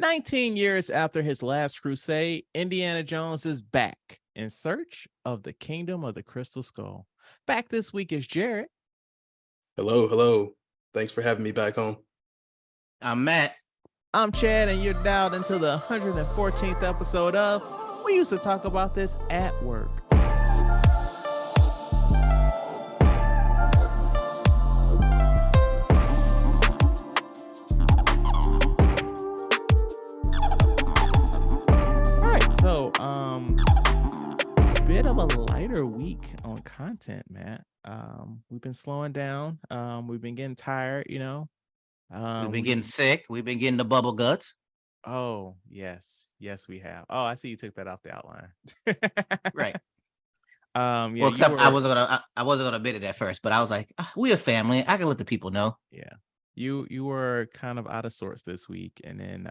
19 years after his last crusade, Indiana Jones is back in search of the kingdom of the Crystal Skull. Back this week is Jared. Hello, hello. Thanks for having me back on. I'm Matt. I'm Chad, and you're dialed into the 114th episode of We Used to Talk About This at Work. All right, so bit of a lighter week on content, Matt. We've been slowing down. We've been getting tired, We've been we getting sick. We've been getting the bubble guts. Oh, yes. Yes, we have. Oh, I see you took that off the outline. Right. Yeah, Well, you except I were, wasn't gonna admit it at first, but I was like, we a family. I can let the people know. yeah. You were kind of out of sorts this week, and then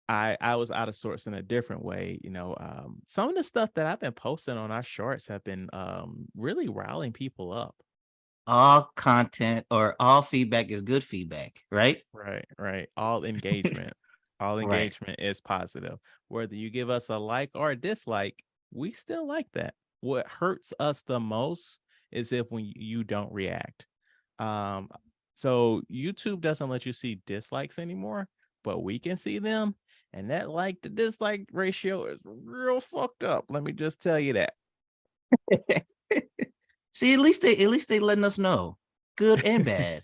I was out of sorts in a different way. Some of the stuff that I've been posting on our shorts have been really riling people up. All content or all feedback is good feedback, right? Right. All engagement. All Right. engagement is positive. Whether you give us a like or a dislike, we still like that. What hurts us the most is if when you don't react. So YouTube doesn't let you see dislikes anymore, but we can see them. And that like to dislike ratio is real fucked up. Let me just tell you that. See, at least they letting us know, good and bad.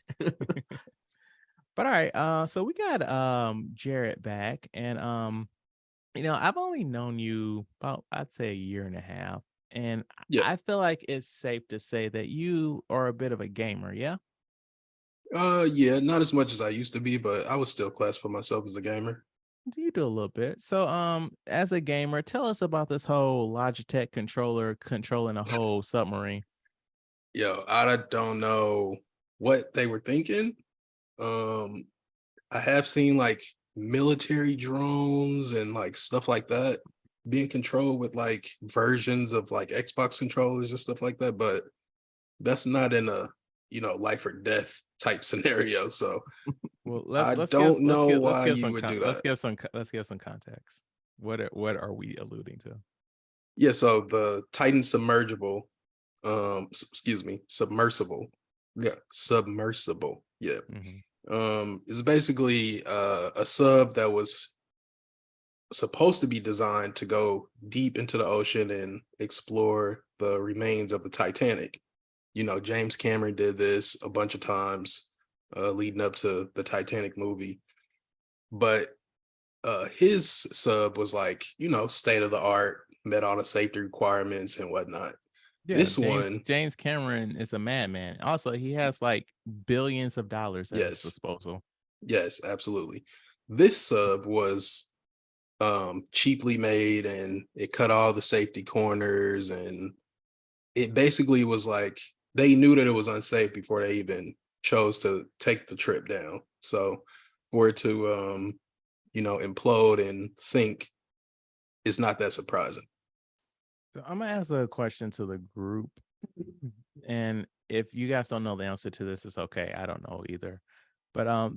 But all right, so we got Jarrett back, and I've only known you about, I'd say, a year and a half, and Yeah. I feel like it's safe to say that you are a bit of a gamer, yeah? Yeah, not as much as I used to be, but I would still classify myself as a gamer. You do a little bit. So, as a gamer, tell us about this whole Logitech controller controlling a whole submarine. Yo, I don't know what they were thinking. Um, I have seen like military drones and like stuff like that being controlled with like versions of like Xbox controllers and stuff like that, but that's not in a life or death type scenario. So Well, I don't know why you would do that. let's give some context. What are we alluding to? Yeah, so the Titan submergible, excuse me, submersible. Yeah, submersible. Yeah. Mhm. Is basically a sub that was supposed to be designed to go deep into the ocean and explore the remains of the Titanic. James Cameron did this a bunch of times leading up to the Titanic movie. But his sub was like, state of the art, met all the safety requirements and whatnot. Yeah, This James one, James Cameron is a madman. Also, he has like billions of dollars at his yes, disposal. yes, absolutely. This sub was cheaply made and it cut all the safety corners, and it basically was like they knew that it was unsafe before they even chose to take the trip down. So for it to implode and sink, it's not that surprising. So I'm gonna ask a question to the group, and if you guys don't know the answer to this, it's okay. I don't know either. But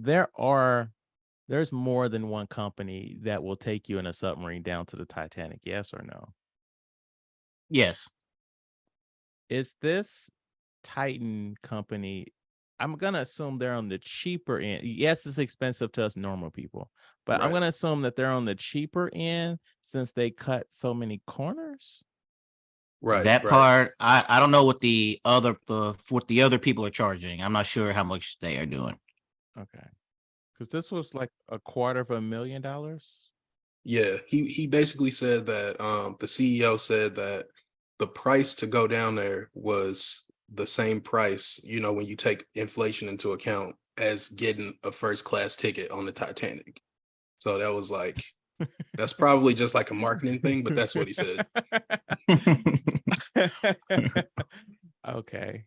there's more than one company that will take you in a submarine down to the Titanic. Yes or no? Yes. Is this Titan company? I'm gonna assume they're on the cheaper end. Yes, it's expensive to us normal people, but I'm Right. gonna assume that they're on the cheaper end since they cut so many corners. Right. That Right. part, I don't know what the other people are charging. I'm not sure how much they are doing. Okay, because this was like $250,000. Yeah. He basically said that the CEO said that the price to go down there was the same price, when you take inflation into account, as getting a first class ticket on the Titanic. So that was like, that's probably just like a marketing thing, but that's what he said. Okay.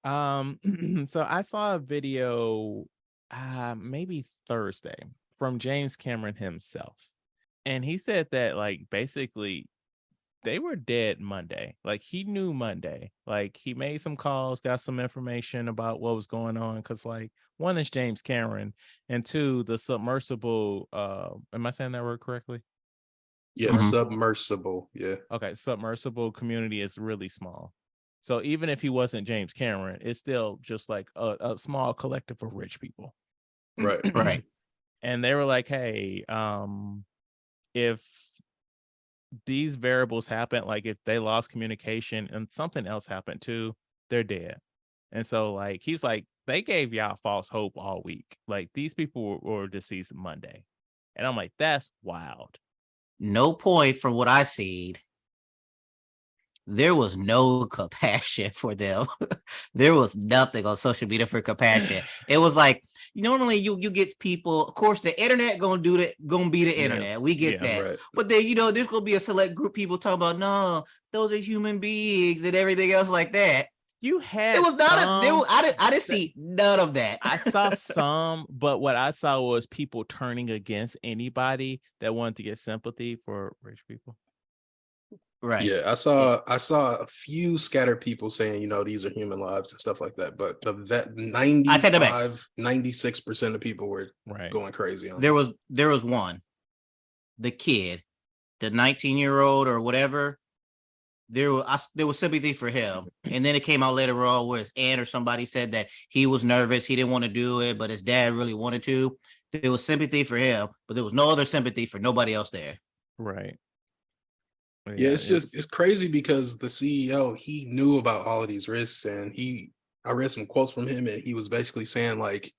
So I saw a video maybe Thursday from James Cameron himself. And he said that like basically they were dead Monday. Like he knew Monday. Like he made some calls, got some information about what was going on. Because like one is James Cameron, and two, the submersible. Am I saying that word correctly? Yeah, submersible. Yeah. Okay, submersible community is really small. So even if he wasn't James Cameron, it's still just like a small collective of rich people. Right. Right. And they were like, hey, if these variables happen, like if they lost communication and something else happened too, they're dead. And so like he's like, they gave y'all false hope all week. Like these people were deceased Monday. And I'm like, that's wild. No point from what I see. There was no compassion for them. There was nothing on social media for compassion. It was like normally you get people, of course, the internet gonna be the internet. We get that. Right. But then there's gonna be a select group of people talking about no, those are human beings and everything else like that. You had it was not I didn't see none of that. I saw some, but what I saw was people turning against anybody that wanted to get sympathy for rich people. Right. Yeah, I saw a few scattered people saying, these are human lives and stuff like that. But that 96% of people were going crazy on there was one, the kid, the 19-year-old or whatever. There was sympathy for him. And then it came out later on where his aunt or somebody said that he was nervous, he didn't want to do it, but his dad really wanted to. There was sympathy for him, but there was no other sympathy for nobody else there. Right. Yeah, it's crazy because the CEO, he knew about all of these risks, and I read some quotes from him, and he was basically saying like,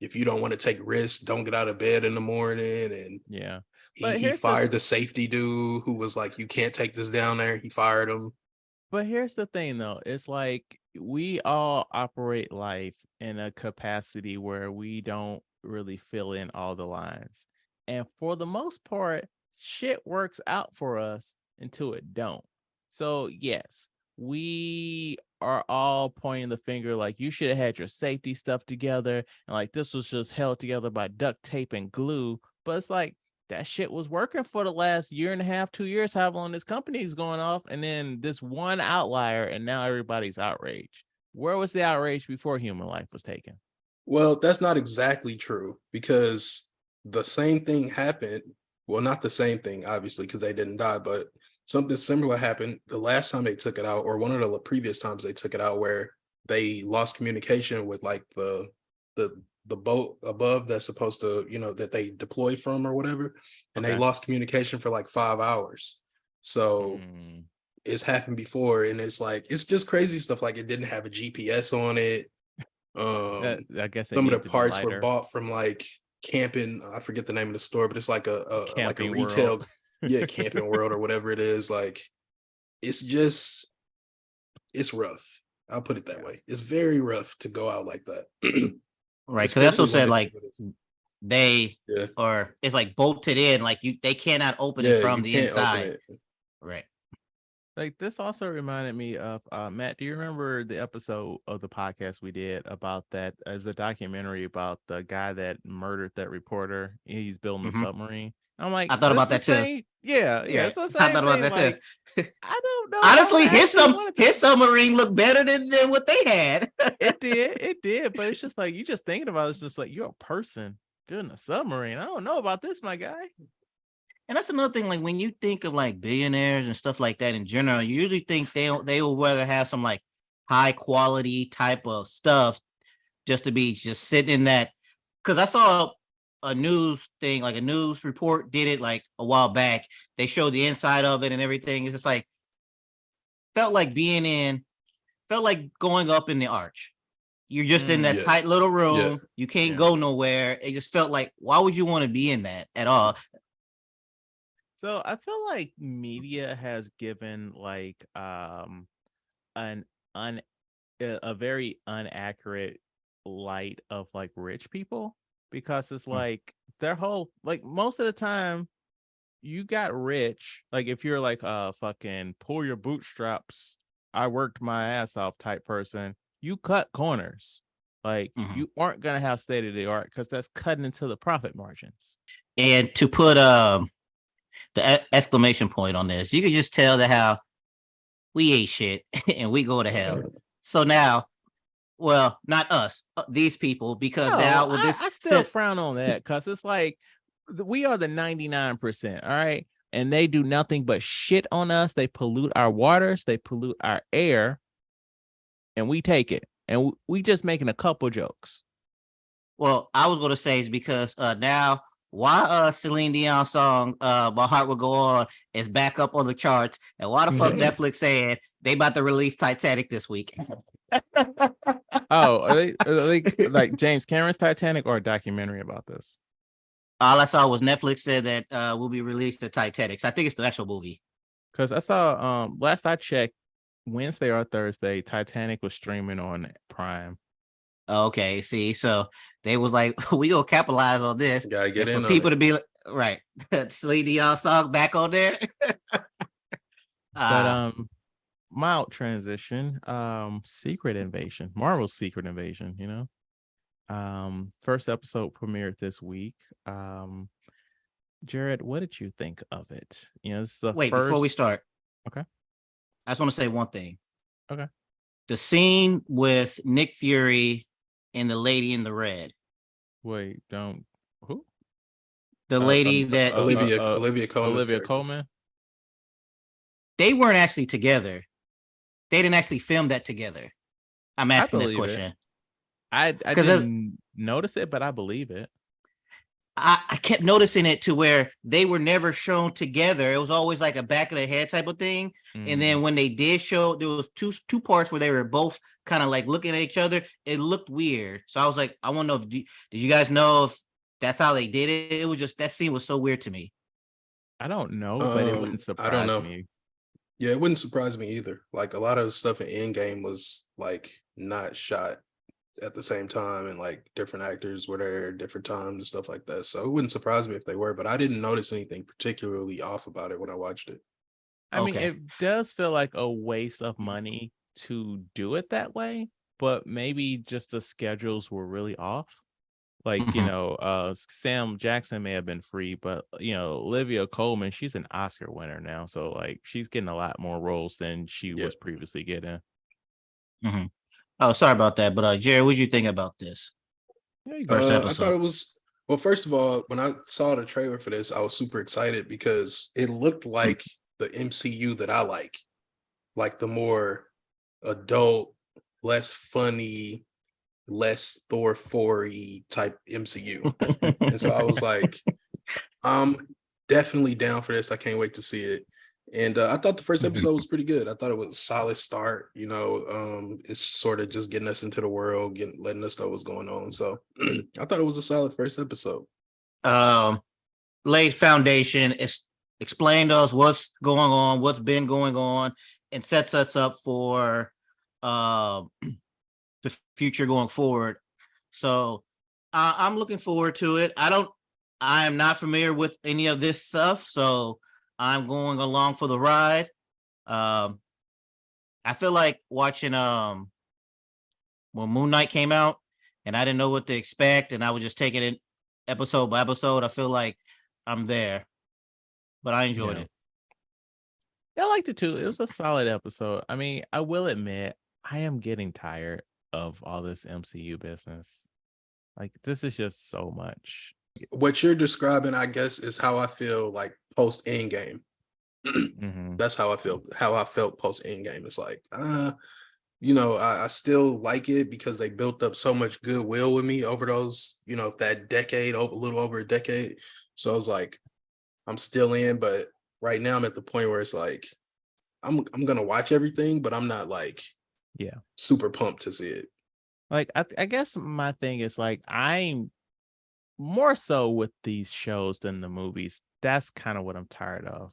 if you don't want to take risks, don't get out of bed in the morning. And he fired the safety dude who was like, you can't take this down there. He fired him. But here's the thing though, it's like we all operate life in a capacity where we don't really fill in all the lines. And for the most part, shit works out for us until it don't. So yes, we are all pointing the finger like you should have had your safety stuff together, and like this was just held together by duct tape and glue. But it's like that shit was working for the last year and a half, 2 years, however long this company is going off, and then this one outlier, and now everybody's outraged. Where was the outrage before human life was taken? Well, that's not exactly true, because the same thing happened. Well, not the same thing, obviously, because they didn't die, but something similar happened the last time they took it out, or one of the previous times they took it out, where they lost communication with like the boat above that's supposed to, that they deploy from or whatever. And they lost communication for like 5 hours. So it's happened before. And it's like, it's just crazy stuff. Like it didn't have a GPS on it. I guess some of the parts were bought from like Camping. I forget the name of the store, but it's like a retail, Camping World or whatever it is. Like, it's rough. I'll put it that way. It's very rough to go out like that. Right. Because they also said like or it's like bolted in, like they cannot open it from the inside. Right. Like this also reminded me of Matt. Do you remember the episode of the podcast we did about that? It was a documentary about the guy that murdered that reporter. He's building a submarine. I'm like, I thought about that too. Yeah. It's the same I thought about thing. that too. I don't know. Honestly, his submarine looked better than what they had. It did. But it's just like you just thinking about it, it's just like you're a person building a submarine. I don't know about this, my guy. And that's another thing. Like when you think of like billionaires and stuff like that in general, you usually think they will rather have some like high quality type of stuff just to be just sitting in that. Because I saw a news thing, like a news report did it like a while back. They showed the inside of it and everything. It's just like felt like going up in the arch. You're just in that tight little room. Yeah. You can't go nowhere. It just felt like, why would you want to be in that at all? So I feel like media has given like a very inaccurate light of like rich people, because it's like their whole, like most of the time you got rich, like if you're like a fucking pull your bootstraps, I worked my ass off type person, you cut corners. Like you aren't gonna have state of the art because that's cutting into the profit margins. And to the exclamation point on this. You can just tell that how we ate shit and we go to hell. So now, well, not us, these people, because No, now with this I still frown on that because it's like we are the 99%, all right? And they do nothing but shit on us. They pollute our waters, they pollute our air, and we take it. And we just making a couple jokes. Well, I was going to say is because now why Celine Dion song My Heart Will Go On is back up on the charts, and why the fuck Netflix saying they about to release Titanic this week? Oh, are they like James Cameron's Titanic or a documentary about this? All I saw was Netflix said that will be released the Titanic. So I think it's the actual movie. Because I saw last I checked, Wednesday or Thursday, Titanic was streaming on Prime. Okay, see, so they was like, we gonna capitalize on this. Gotta get and in for on people it. to be like, right, Celine Dion song back on there. But mild transition, Secret Invasion, Marvel's Secret Invasion, you know. First episode premiered this week. Jared, what did you think of it? You know, it's the Wait, first. before we start, Okay. I just want to say one thing. Okay. The scene with Nick Fury and the lady in the red. Wait, don't who? The lady that Olivia Colman's Olivia character. Colman. they weren't actually together. They didn't actually film that together. I'm asking this believe it. question. I 'Cause didn't notice it, but I believe it. I kept noticing it to where they were never shown together. It was always like a back of the head type of thing. And then when they did show, there was two parts where they were both kind of like looking at each other. It looked weird. So I was like, I want to know if did you guys know if that's how they did it? It was just that scene was so weird to me. I don't know, but it wouldn't I don't surprise know. me. Yeah, it wouldn't surprise me either. Like a lot of stuff in Endgame was like not shot at the same time, and like different actors were there at different times and stuff like that. So it wouldn't surprise me if they were, but I didn't notice anything particularly off about it when I watched it. I mean, Okay. it does feel like a waste of money to do it that way, but maybe just the schedules were really off. Like, you Mhm. know, Sam Jackson may have been free, but you know, Olivia Colman, she's an Oscar winner now. So like she's getting a lot more roles than she Yeah. was previously getting. Mhm. Oh, sorry about that. But Jerry, what did you think about this? Yeah, you First go. I thought it was well. First of all, when I saw the trailer for this, I was super excited because it looked like the MCU that I like the more adult, less funny, less Thor 4-y type MCU. And so I was like, I'm definitely down for this. I can't wait to see it. And I thought the first episode was pretty good. I thought it was a solid start. You know, it's sort of just getting us into the world, letting us know what's going on. So I thought it was a solid first episode. Laid foundation, explained to us what's going on, what's been going on, and sets us up for the future going forward. So I'm looking forward to it. I am not familiar with any of this stuff, so I'm going along for the ride. I feel like watching when Moon Knight came out, and I didn't know what to expect, and I was just taking it episode by episode. I feel like I'm there, but I enjoyed Yeah. it. I liked it too. It was a solid episode. I mean, I will admit, I am getting tired of all this MCU business. Like, this is just so much. What you're describing, I guess, is how I feel like post Endgame. That's how I feel. How I felt post Endgame. It's like, you know, I still like it because they built up so much goodwill with me over those, you know, that decade, a little over a decade. So I was like, I'm still in, but right now I'm at the point where it's like, I'm gonna watch everything, but I'm not like, super pumped to see it. Like, I guess my thing is like, I'm more so with these shows than the movies. That's kind of what I'm tired of.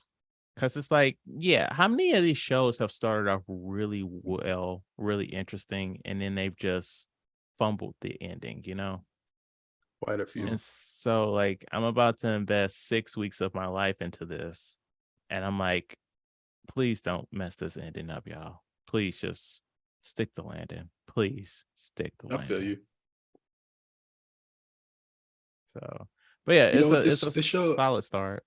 Because it's like, yeah, how many of these shows have started off really well, really interesting, and then they've just fumbled the ending, you know? Quite a few. And so, like, I'm about to invest 6 weeks of my life into this. And I'm like, please don't mess this ending up, y'all. Please just stick the landing. Please stick the I landing. feel you. So, but yeah, You know what, it's a this show, solid start.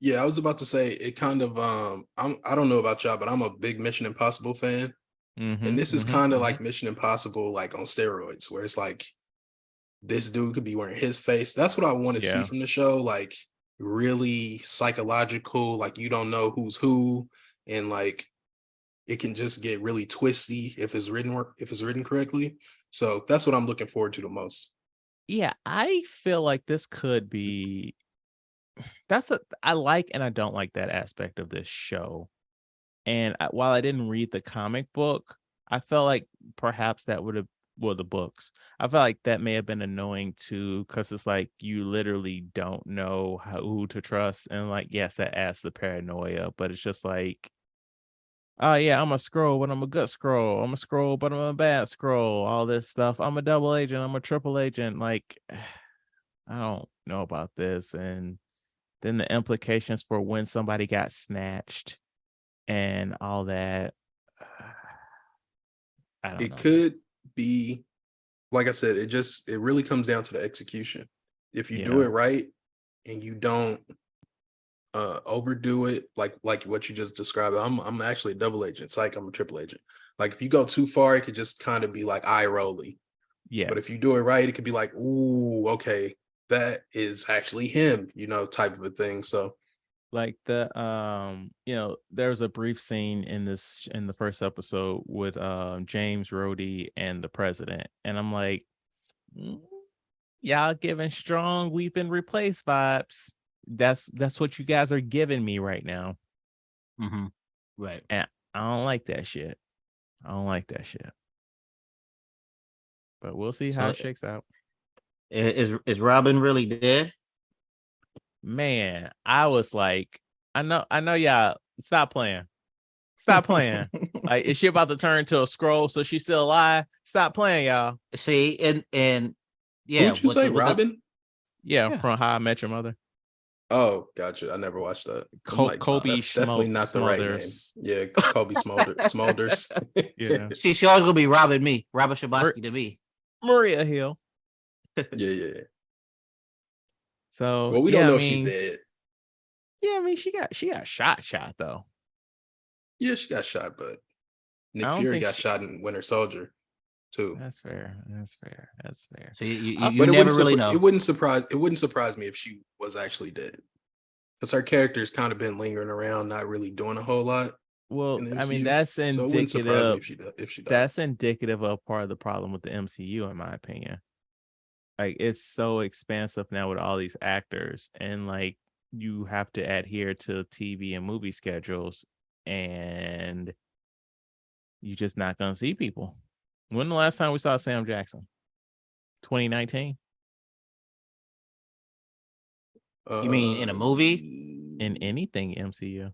Yeah, I was about to say it kind of I don't know about y'all, but I'm a big Mission Impossible fan. And this is kind of like Mission Impossible like on steroids, where it's like this dude could be wearing his face. That's what I want to see Yeah. from the show, like really psychological, like you don't know who's who, and like it can just get really twisty if it's written correctly. So that's what I'm looking forward to the most. Yeah, I feel like this could be I like and I don't like that aspect of this show. And while I didn't read the comic book, I felt like perhaps that would have, well, the books. I felt like that may have been annoying too, because it's like you literally don't know who to trust, and like yes, that adds the paranoia. But it's just like, oh yeah, I'm a scroll, but I'm a good scroll. I'm a scroll, but I'm a bad scroll. All this stuff. I'm a double agent. I'm a triple agent. Like, I don't know about this, and then the implications for when somebody got snatched and all that. I don't It know, man. could be, like I said, it really comes down to the execution. If you do Yeah, it right and you don't overdo it, like what you just described. I'm actually a double agent. It's like I'm a triple agent. Like if you go too far, it could just kind of be like eye rolly. But if yes. you do it right, it could be like, ooh, okay, that is actually him, type of a thing. So Like there was a brief scene in the first episode with James Rhodey and the president, and I'm like, "Mm, y'all giving strong we've been replaced vibes. That's what you guys are giving me right now. Mm-hmm. Right. And I don't like that shit. I don't like that shit. But we'll see how So it shakes out. is Robin really dead? Man, I was like, I know y'all stop playing. Stop playing. Like, is she about to turn to a scroll so she's still alive? Stop playing, y'all. See, and yeah, who'd you say, Robin? Yeah, yeah. from How I Met Your Mother. Oh, gotcha. I never watched that. I'm like, oh, Kobe that's definitely not the right name. Smulders. Yeah, Kobe Smulders. Yeah. She always gonna be Robin Mar- Shabosky to me. Maria Hill. Yeah. So Well, we don't yeah, I know if she's mean, dead. yeah, I mean, she got shot though. Yeah, she got shot, but I Nick don't Fury think got shot in Winter Soldier too. that's fair. That's fair. That's fair. So you Also, But never really know. It wouldn't surprise me if she was actually dead, because her character's kind of been lingering around, not really doing a whole lot well, in the I mean, MCU. that's So it wouldn't surprise me indicative. if she died. That's indicative of part of the problem with the MCU, in my opinion. Like, it's so expansive now with all these actors, and like you have to adhere to TV and movie schedules, and you're just not gonna see people. When the last time we saw Sam Jackson? 2019? You mean in a movie? In anything MCU?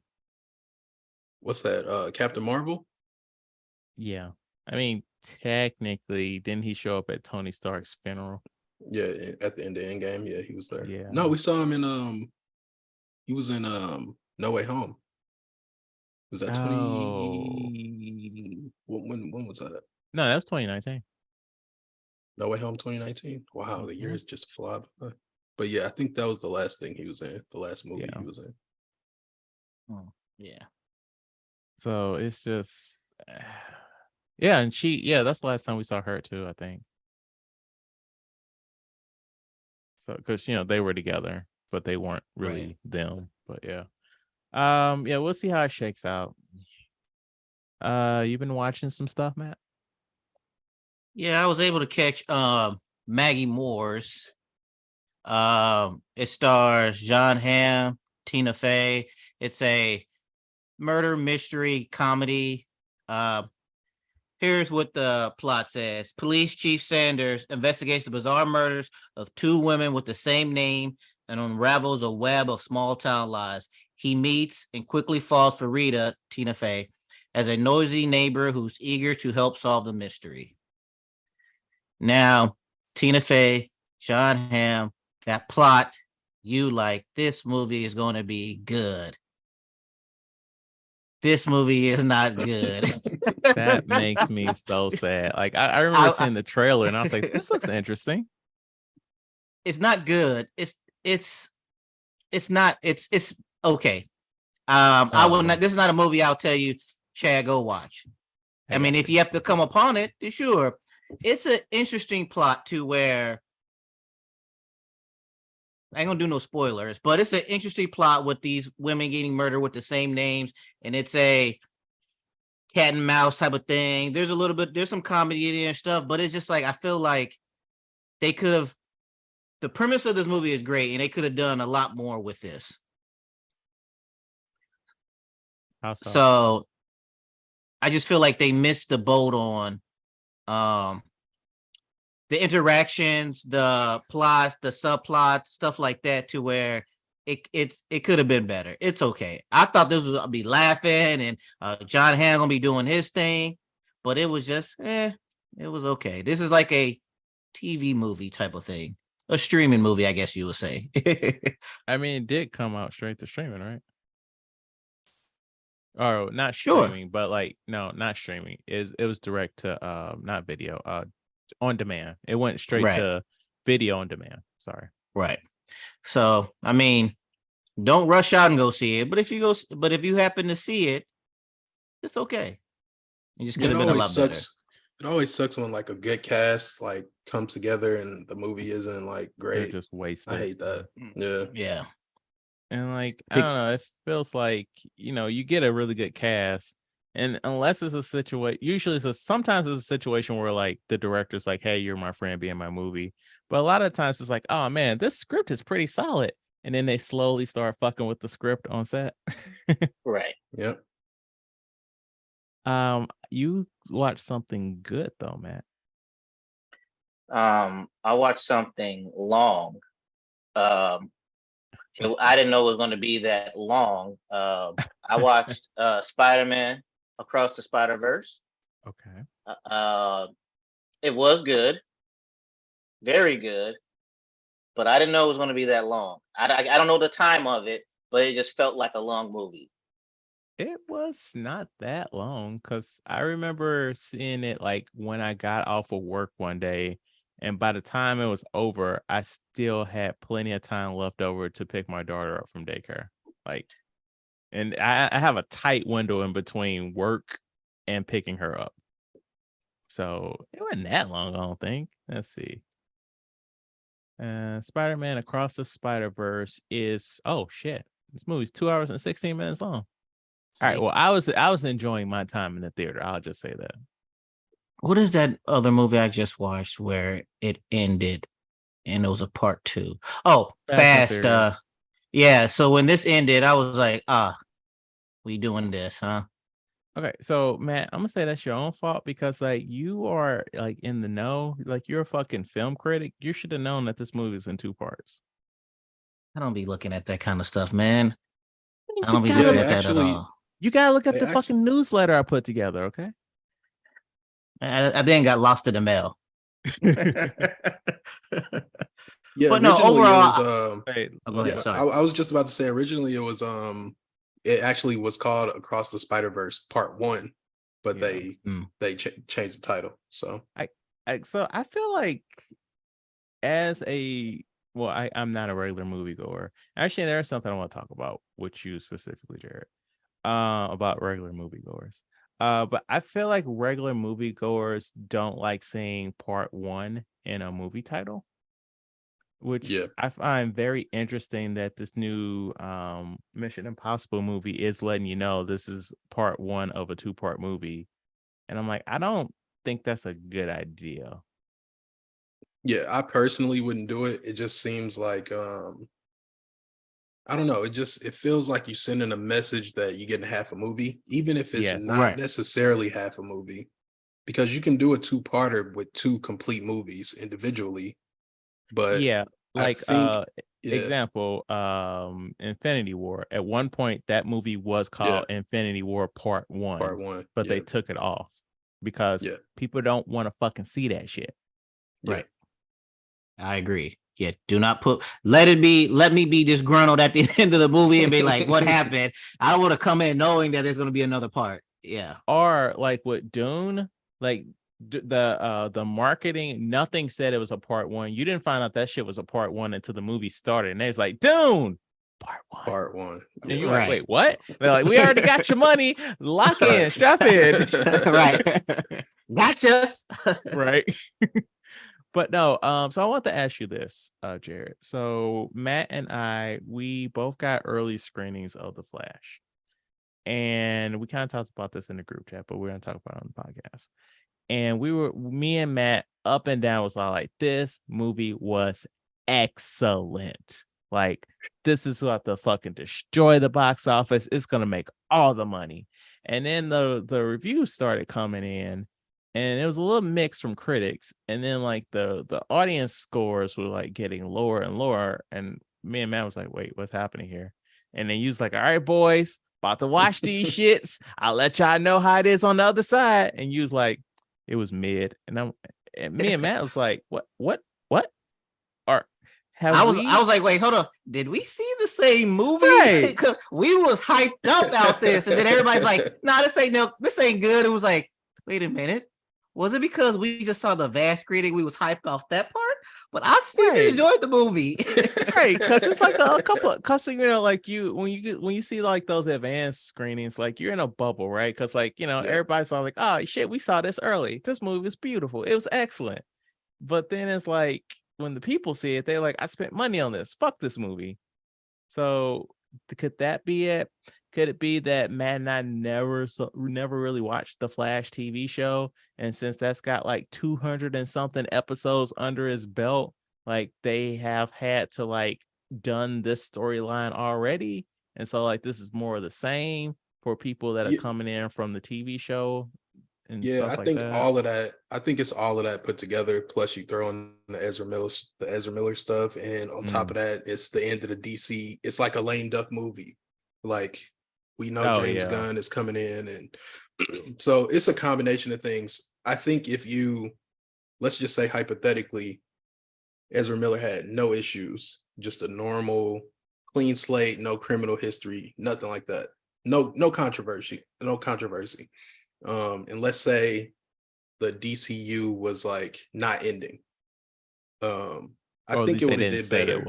What's that? Captain Marvel? Yeah. I mean, technically, didn't he show up at Tony Stark's funeral? Yeah, at the end of Endgame. Yeah, he was there. Yeah. No, we saw him in he was in No Way Home. Was that Oh 20 when was that? no, that was 2019. No Way Home 2019. Wow, the Mhm. years just fly by. But yeah, I think that was the last thing he was in, the last movie Yeah. he was in. Oh, yeah. So it's just yeah, and that's the last time we saw her too, I think. So because they were together, but they weren't really Right. them. But yeah. Yeah, we'll see how it shakes out. You've been watching some stuff, Matt? Yeah, I was able to catch Maggie Moore's. It stars John Hamm, Tina Fey. It's a murder mystery comedy. Here's what the plot says. Police Chief Sanders investigates the bizarre murders of two women with the same name and unravels a web of small town lies. He meets and quickly falls for Rita, Tina Fey, as a noisy neighbor who's eager to help solve the mystery. Now, Tina Fey, John Hamm, that plot, you like, this movie is going to be good. This movie is not good. That makes me so sad. Like I remember seeing the trailer and I was like, this looks interesting. It's not good. It's not. It's okay. I Oh, will no. not. This is not a movie I'll tell you, Chad, go watch. I mean, if got you have to come upon it, sure. It's an interesting plot to where I ain't gonna do no spoilers, but it's an interesting plot with these women getting murdered with the same names, and it's a cat and mouse type of thing. There's some comedy in there and stuff, but it's just like I feel like they could have. The premise of this movie is great, and they could have done a lot more with this. How so? So I just feel like they missed the boat on the interactions, the plots, the subplots, stuff like that, to where it could have been better. It's okay. I thought this was gonna be laughing and John Hamm gonna be doing his thing, but it was just it was okay. This is like a TV movie type of thing, a streaming movie, I guess you would say. I mean, it did come out straight to streaming, right? Or not Sure. streaming, but like no, not streaming. It was direct to not video, on demand. It went straight Right. to video on demand. Sorry. Right. So I mean, don't rush out and go see it. But if you happen to see it, it's okay. It just could It have been a always lot better. sucks. It always sucks when like a good cast like comes together and the movie isn't like They're great. just wasted. I hate that. Yeah. Yeah. And like, I don't know, it feels like, you get a really good cast. And unless it's a situation, usually sometimes it's a situation where like the director's like, hey, you're my friend, be in my movie. But a lot of times it's like, oh man, this script is pretty solid. And then they slowly start fucking with the script on set. Right. Yep. You watched something good though, Matt. I watched something long. I didn't know it was going to be that long. I watched Spiderman Across the Spider-Verse. Okay. It was good, very good, but I didn't know it was going to be that long. I don't know the time of it, but it just felt like a long movie. It was not that long because I remember seeing it like when I got off of work one day. And by the time it was over, I still had plenty of time left over to pick my daughter up from daycare. Like, and I have a tight window in between work and picking her up. So it wasn't that long, I don't think. Let's see. Spider-Man Across the Spider-Verse is, oh shit. This movie's 2 hours and 16 minutes long. All right. Well, I was enjoying my time in the theater. I'll just say that. What is that other movie I just watched where it ended and it was a part 2? Oh, Fast. Yeah. So when this ended, I was like, we doing this, huh? Okay, so Matt, I'm gonna say that's your own fault because like you are like in the know, like you're a fucking film critic. You should have known that this movie is in 2 parts. I don't be looking at that kind of stuff, man. You I don't be gotta looking look- at that at all. You gotta look at They the fucking newsletter I put together, okay? I then got lost in the mail. Yeah, But no, originally overall, it was go ahead. yeah, Sorry. I was just about to say originally it was it actually was called Across the Spider-Verse Part 1, but Yeah. they changed the title. So So I feel like as I'm not a regular moviegoer. Actually, there's something I want to talk about with you specifically, Jared. About regular moviegoers. But I feel like regular moviegoers don't like saying part 1 in a movie title, which yeah, I find very interesting that this new Mission Impossible movie is letting you know this is part 1 of a 2-part movie. And I'm like, I don't think that's a good idea. yeah, I personally wouldn't do it. It just seems like I don't know. It feels like you're sending a message that you're getting half a movie, even if it's Yes. not Right. necessarily half a movie, because you can do a 2-parter with 2 complete movies individually. But Yeah, I like think, yeah, example, Infinity War. At one point, that movie was yeah, called Infinity War Part Part 1, 1, but yeah, they took it off because yeah, people don't want to fucking see that shit. yeah. Right. I agree. Yeah, do not let me be disgruntled at the end of the movie and be like, what happened? I don't want to come in knowing that there's going to be another part. Yeah. Or like with Dune, like the marketing, nothing said it was a part 1. You didn't find out that shit was a part 1 until the movie started, and they was like, Dune, Part one. And you're Right. like, wait, what? They're like, we already got your money. Lock in, Right. strap in. Right. Gotcha. Right. But no, so I want to ask you this, Jared. So Matt and we both got early screenings of The Flash. And we kind of talked about this in the group chat, but we're gonna talk about it on the podcast. And me and Matt up and down was all like, this movie was excellent. Like, this is about to fucking destroy the box office. It's gonna make all the money. And then the reviews started coming in, and it was a little mixed from critics. And then like the audience scores were like getting lower and lower. And me and Matt was like, wait, what's happening here? And then you was like, all right, boys, about to watch these shits. I'll let y'all know how it is on the other side. And you was like, it was mid. And me and Matt was like, what? Or I was like, wait, hold on. Did we see the same movie? Right. We was hyped up out this, and then everybody's like, nah, this ain't good. It was like, wait a minute. Was it because we just saw the vast screening, we was hyped off that part? But I still enjoyed the movie. Right, because it's like a couple of cussing, like when you see like those advanced screenings, like you're in a bubble, right? Because like everybody's all like, oh shit, we saw this early. This movie was beautiful. It was excellent. But then it's like when the people see it, they're like, I spent money on this. Fuck this movie. So could that be it? Could it be that Matt and I never really watched the Flash TV show? And since that's got like 200 and something episodes under his belt, like they have had to like done this storyline already. And so like this is more of the same for people that are coming in from the TV show. And I like think that. all of that. I think it's all of that put together. Plus, you throw in the Ezra Miller stuff, and on top of that, it's the end of the DC. It's like a lame duck movie. Like we know James Gunn is coming in, and so it's a combination of things. I think if you, let's just say hypothetically, Ezra Miller had no issues, just a normal, clean slate, no criminal history, nothing like that. No controversy. And let's say the DCU was like not ending. I think it would have did better.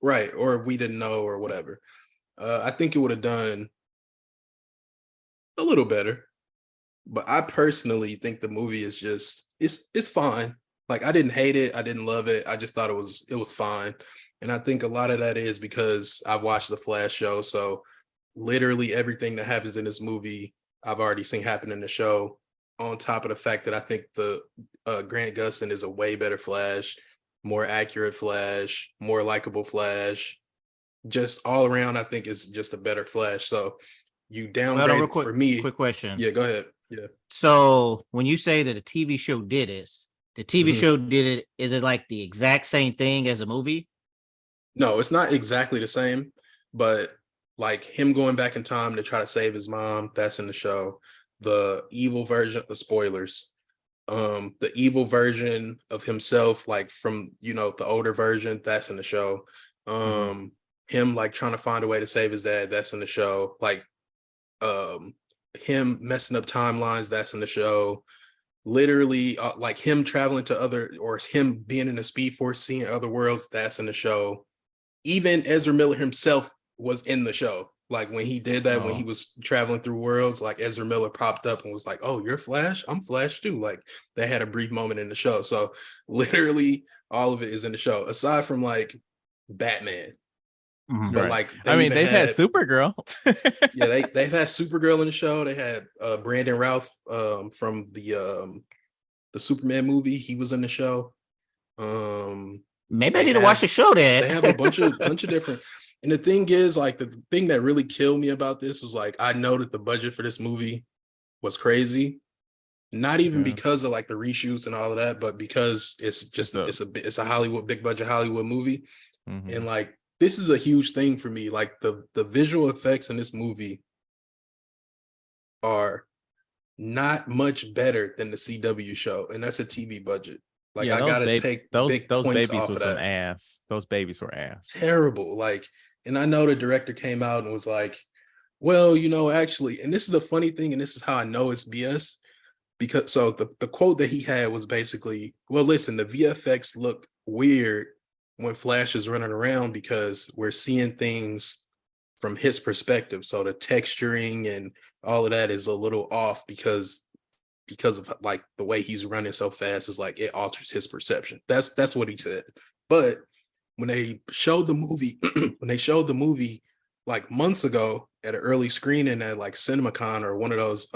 Right. Or we didn't know or whatever. I think it would have done a little better. But I personally think the movie is just it's fine. Like I didn't hate it, I didn't love it. I just thought it was fine. And I think a lot of that is because I watched the Flash show. So literally everything that happens in this movie, I've already seen happen in the show. On top of the fact that I think the Grant Gustin is a way better Flash, more accurate Flash, more likable Flash. Just all around, I think is just a better Flash. So you downgrade for me. Quick question. Yeah, go ahead. Yeah. So when you say that the TV show did this, the TV show did it, is it like the exact same thing as a movie? No, it's not exactly the same, but like him going back in time to try to save his mom, that's in the show. The evil version of spoilers, the evil version of himself, like from the older version, that's in the show. Him like trying to find a way to save his dad, that's in the show. Like him messing up timelines, that's in the show. Literally like him traveling to or him being in the Speed Force, seeing other worlds, that's in the show. Even Ezra Miller himself was in the show. Like when he did that, when he was traveling through worlds, like Ezra Miller popped up and was like, oh, you're Flash? I'm Flash too. Like they had a brief moment in the show. So literally all of it is in the show, aside from like Batman. But like they've had Supergirl. Yeah, they've had Supergirl in the show. They had Brandon Routh from the Superman movie. He was in the show. Maybe I need to watch the show then. They have a bunch of different. And the thing is, like, the thing that really killed me about this was like, I know that the budget for this movie was crazy. Not even because of like the reshoots and all of that, but because it's just it's a big budget Hollywood movie. And like this is a huge thing for me. Like the visual effects in this movie are not much better than the CW show, and that's a TV budget. Like I gotta take those babies were some ass. Those babies were ass. Terrible. Like, and I know the director came out and was like, well, actually, and this is the funny thing, and this is how I know it's BS. Because so the quote that he had was basically, well, listen, the VFX look weird when Flash is running around because we're seeing things from his perspective. So the texturing and all of that is a little off because of like the way he's running so fast is like it alters his perception. That's what he said. But when they showed the movie, like months ago at an early screening at like CinemaCon or one of those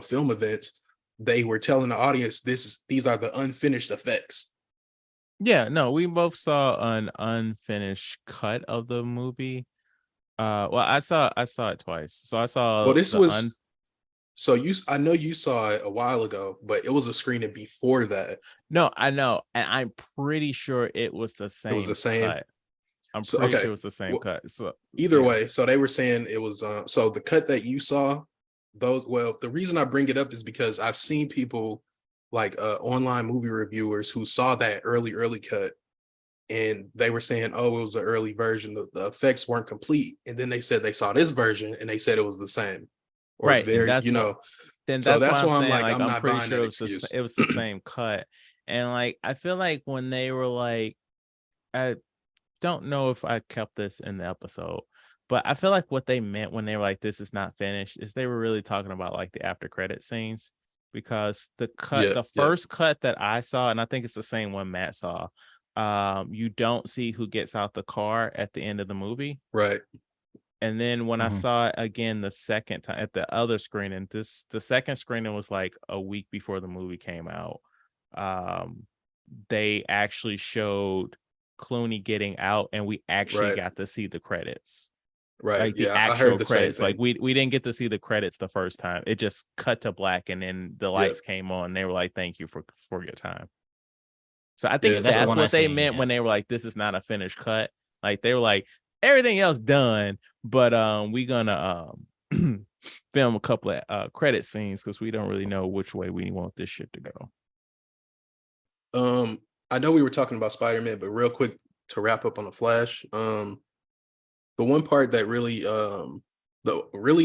film events, they were telling the audience these are the unfinished effects. Yeah, no, we both saw an unfinished cut of the movie. Well, I saw it twice. So I saw Well, this was so I know you saw it a while ago, but it was a screening before that. No, I know, and I'm pretty sure it was the It was same the same. cut. I'm So pretty okay, sure it was the same well, cut. So either yeah. way, so they were saying it was so the cut that you saw, the reason I bring it up is because I've seen people like online movie reviewers who saw that early cut, and they were saying, oh, it was an early version, the effects weren't complete, and then they said they saw this version and they said it was the same or Right, and very, then so that's why that's I'm why I'm saying, like, like, I'm I'm not pretty buying sure that it excuse. was the same cut. And like I feel like when they were like, I don't know if I kept this in the episode, but I feel like what they meant when they were like, this is not finished, is they were really talking about like the after credit scenes, because Yeah, the yeah, first cut that I saw, and I think it's the same one Matt saw, you don't see who gets out the car at the end of the movie. right, And then when I Mhm. saw it again the second time at the other screening, the second screening was like a week before the movie came out. Um, they actually showed Clooney getting out, and we actually right, got to see the credits, right. like the Yeah, I heard actual the same credits. Like thing. we didn't get to see the credits the first time. It just cut to black, and then the Yeah, lights came on. And they were like, "Thank you for your time." So I Yeah, think yeah. that's the that's one So I what they seen. meant Yeah. when they were like, "This is not a finished cut." Like they were like, everything else done, but we gonna film a couple of credit scenes because we don't really know which way we want this shit to go. I know we were talking about Spider-Man, but real quick to wrap up on the Flash, the one part that really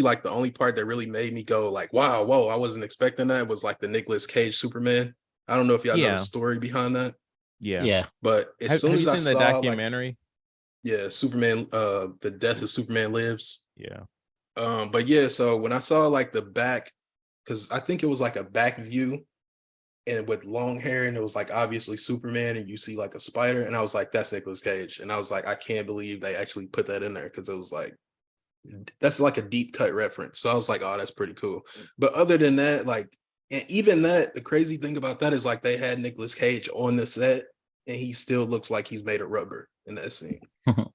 like the only part that really made me go like, wow, whoa, I wasn't expecting that, was like the Nicolas Cage Superman. I don't know if y'all know the Yeah, story behind that, yeah. Yeah. but as soon Have you as I seen the saw like, documentary? yeah, Superman, the death of Superman lives. Yeah, But yeah, so when I saw like the back, because I think it was like a back view and with long hair, and it was like obviously Superman, and you see like a spider, and I was like, that's Nicolas Cage, and I was like, I can't believe they actually put that in there, because it was like, that's like a deep cut reference. So I was like, oh, that's pretty cool. But other than that, like, and even that, the crazy thing about that is like they had Nicolas Cage on the set, and he still looks like he's made of rubber in that scene.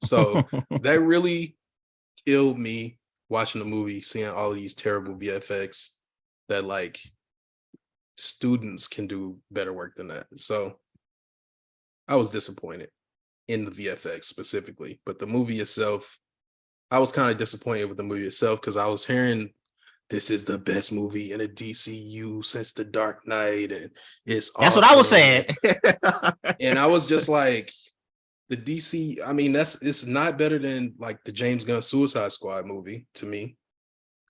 So that really killed me watching the movie, seeing all of these terrible VFX that like students can do better work than that. So I was disappointed in the VFX specifically, but the movie itself, I was kind of disappointed with the movie itself because I was hearing this is the best movie in a DCU since The Dark Knight, and it's That's what I was awesome. saying. And I was just like, the DC, I mean, it's not better than like the James Gunn Suicide Squad movie to me.